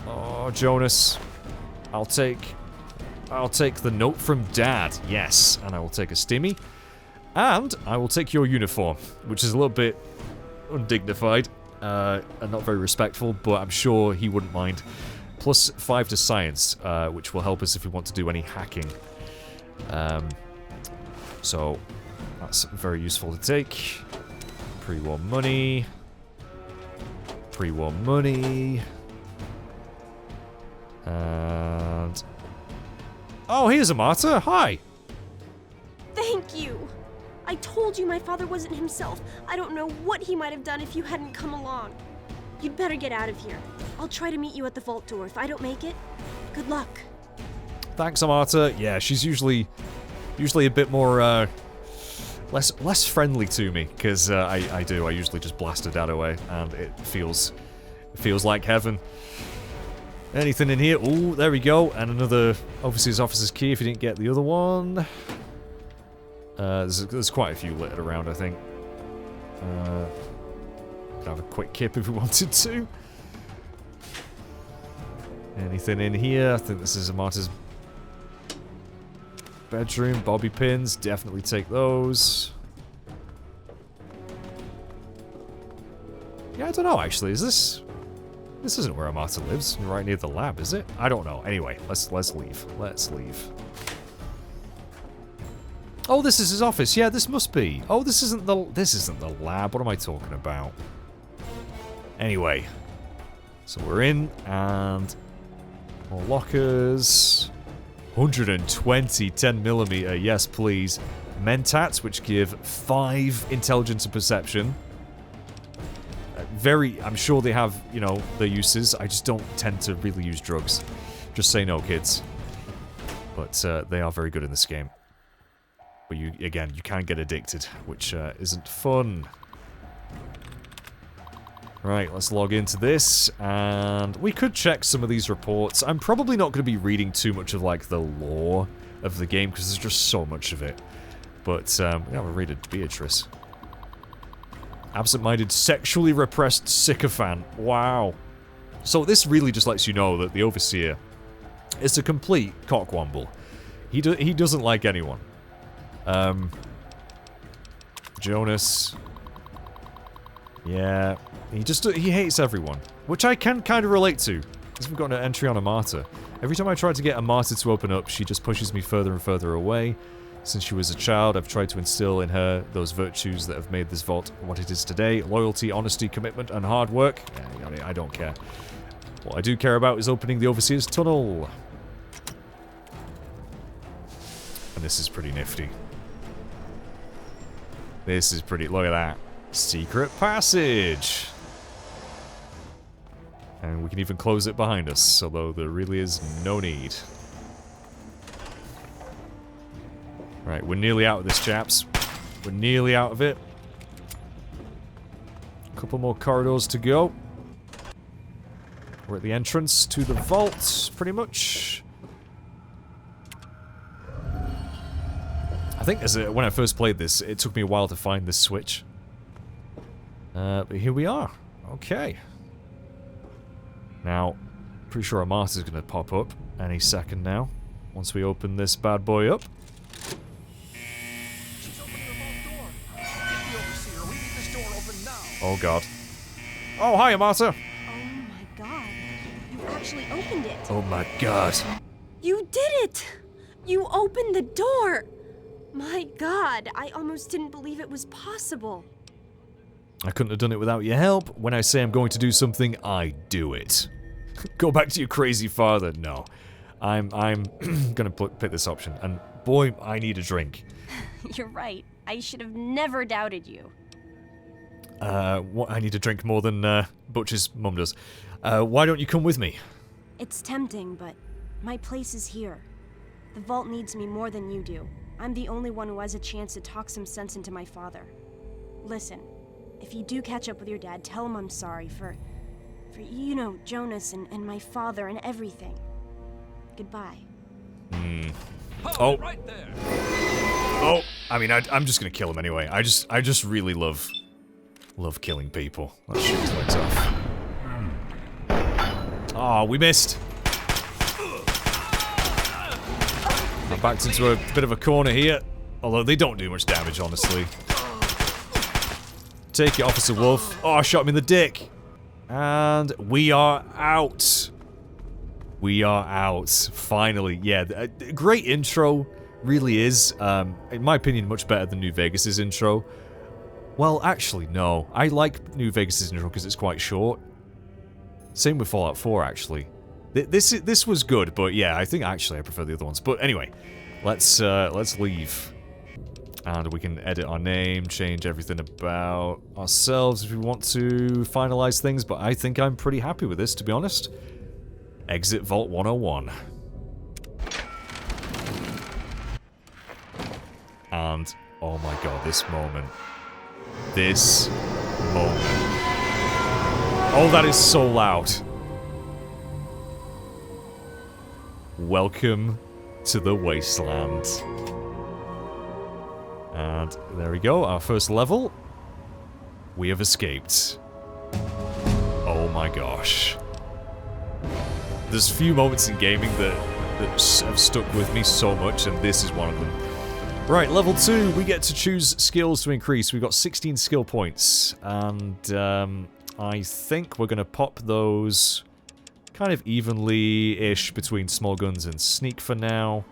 Oh, Jonas. I'll take the note from Dad. Yes. And I will take a stimmy. And I will take your uniform, which is a little bit undignified and not very respectful, but I'm sure he wouldn't mind. Plus 5 to science, which will help us if we want to do any hacking. So that's very useful to take. Pre-war money. Pre-war money. And... Oh, here's a martyr. Hi. Thank you. I told you my father wasn't himself. I don't know what he might have done if you hadn't come along. You'd better get out of here. I'll try to meet you at the vault door. If I don't make it, good luck. Thanks, Amata. Yeah, she's usually a bit more less friendly to me, because I usually just blast her dad away, and it feels like heaven. Anything in here? Oh, there we go. And another overseer's officer's key if you didn't get the other one. There's quite a few littered around, I think. Could have a quick kip if we wanted to. Anything in here? I think this is Amata's bedroom. Bobby pins. Definitely take those. Yeah, I don't know, actually. Is this... This isn't where Amata lives. Right near the lab, is it? I don't know. Anyway, let's leave. Let's leave. Oh, this is his office. Yeah, this must be. Oh, this isn't the lab. What am I talking about? Anyway. So we're in, and more lockers. 120 10mm, yes please. Mentats, which give 5 intelligence and perception. I'm sure they have, you know, their uses. I just don't tend to really use drugs. Just say no, kids. But they are very good in this game. But you can get addicted, which isn't fun. Right, let's log into this, and we could check some of these reports. I'm probably not going to be reading too much of, like, the lore of the game, because there's just so much of it. But, yeah, we'll read it. Beatrix. Absent-minded, sexually repressed sycophant. Wow. So this really just lets you know that the Overseer is a complete cockwomble. He doesn't like anyone. Jonas... Yeah, he hates everyone, which I can kind of relate to, because we've got an entry on a martyr. Every time I try to get a martyr to open up, she just pushes me further and further away. Since she was a child, I've tried to instill in her those virtues that have made this vault what it is today. Loyalty, honesty, commitment, and hard work. Yeah, I don't care. What I do care about is opening the Overseer's tunnel. And this is pretty nifty. This is pretty... Look at that. Secret passage! And we can even close it behind us, although there really is no need. Right, we're nearly out of this, chaps. We're nearly out of it. A couple more corridors to go. We're at the entrance to the vault, pretty much. I think when I first played this, it took me a while to find this switch. But here we are. Okay. Now, pretty sure a martyr's going to pop up any second now. Once we open this bad boy up. She's opening the vault door. Get the Overseer. We need this door open now. Oh god. Oh, hi, martyr. Oh my god. You actually opened it. Oh my god. You did it! You opened the door! My god, I almost didn't believe it was possible. I couldn't have done it without your help. When I say I'm going to do something, I do it. Go back to your crazy father. No. I'm gonna pick this option. And boy, I need a drink. You're right. I should have never doubted you. What? I need a drink more than Butch's mum does. Why don't you come with me? It's tempting, but my place is here. The vault needs me more than you do. I'm the only one who has a chance to talk some sense into my father. Listen. If you do catch up with your dad, tell him I'm sorry for you know, Jonas and my father and everything. Goodbye. Oh. Right there. Oh, I mean, I'm just gonna kill him anyway. I just really love killing people. Let's shoot his legs off. Oh, we missed. I backed into a bit of a corner here. Although they don't do much damage, honestly. Take it, Officer Wolf. Oh, I shot him in the dick. And we are out. We are out. Finally. Yeah, a great intro. Really is. In my opinion, much better than New Vegas's intro. Well, actually, no. I like New Vegas's intro because it's quite short. Same with Fallout 4, actually. This was good, but yeah, I think actually I prefer the other ones. But anyway, let's leave. And we can edit our name, change everything about ourselves if we want to finalize things, but I think I'm pretty happy with this, to be honest. Exit Vault 101. And, oh my god, this moment. This moment. Oh, that is so loud. Welcome to the wasteland. And there we go, our first level. We have escaped. Oh my gosh. There's few moments in gaming that have stuck with me so much, and this is one of them. Right, level 2, we get to choose skills to increase. We've got 16 skill points, and I think we're going to pop those kind of evenly-ish between small guns and sneak for now.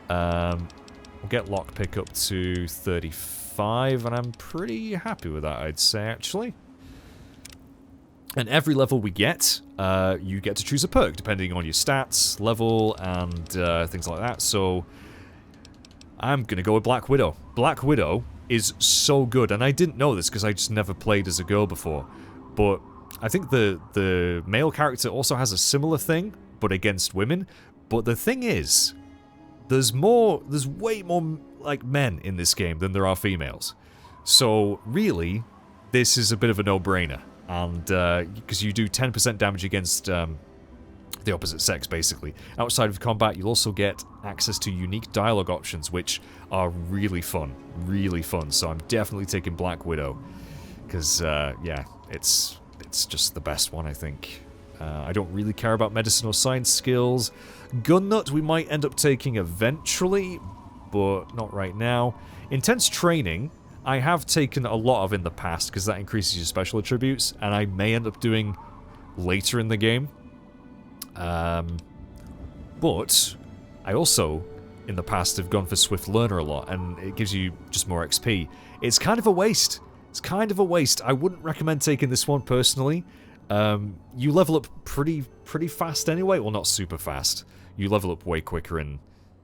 We'll get lockpick up to 35, and I'm pretty happy with that, I'd say, actually. And every level we get, you get to choose a perk, depending on your stats, level, and things like that. So, I'm going to go with Black Widow. Black Widow is so good, and I didn't know this because I just never played as a girl before. But I think the male character also has a similar thing, but against women. But the thing is, there's way more like men in this game than there are females. So, really, this is a bit of a no-brainer. And because you do 10% damage against the opposite sex, basically. Outside of combat, you'll also get access to unique dialogue options, which are really fun. Really fun. So I'm definitely taking Black Widow. Because, yeah, it's just the best one, I think. I don't really care about medicine or science skills. Gun Nut we might end up taking eventually, but not right now. Intense Training I have taken a lot of in the past, because that increases your special attributes, and I may end up doing later in the game. But I also, in the past, have gone for Swift Learner a lot, and it gives you just more XP. It's kind of a waste. It's kind of a waste. I wouldn't recommend taking this one personally. You level up pretty fast anyway. Well, not super fast. You level up way quicker in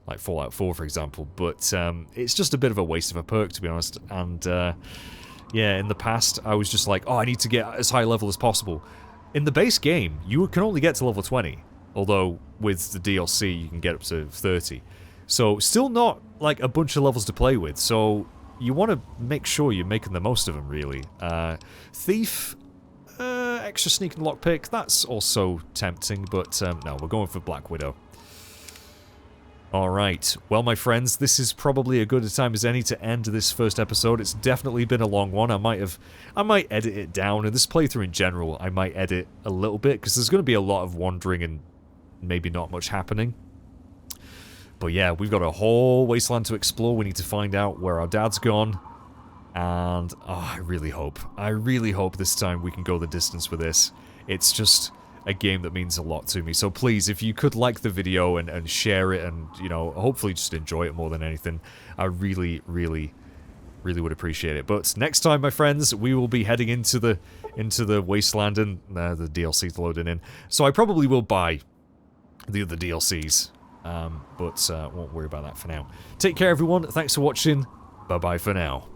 like Fallout 4, for example, but it's just a bit of a waste of a perk, to be honest. And yeah, in the past, I was just like, oh, I need to get as high level as possible. In the base game, you can only get to level 20, although with the DLC, you can get up to 30. So, still not like a bunch of levels to play with, so you want to make sure you're making the most of them, really. Thief, extra sneak and lockpick, that's also tempting, but no, we're going for Black Widow. Alright, well my friends, this is probably a good a time as any to end this first episode. It's definitely been a long one. I might edit it down, and this playthrough in general, I might edit a little bit, because there's going to be a lot of wandering and maybe not much happening. But yeah, we've got a whole wasteland to explore. We need to find out where our dad's gone, and oh, I really hope this time we can go the distance with this. It's just a game that means a lot to me. So please, if you could like the video and share it, and, you know, hopefully just enjoy it more than anything, I really would appreciate it. But next time, my friends, we will be heading into the wasteland, and the DLC's loading in. So I probably will buy the other DLCs, but won't worry about that for now. Take care, everyone. Thanks for watching. Bye-bye for now.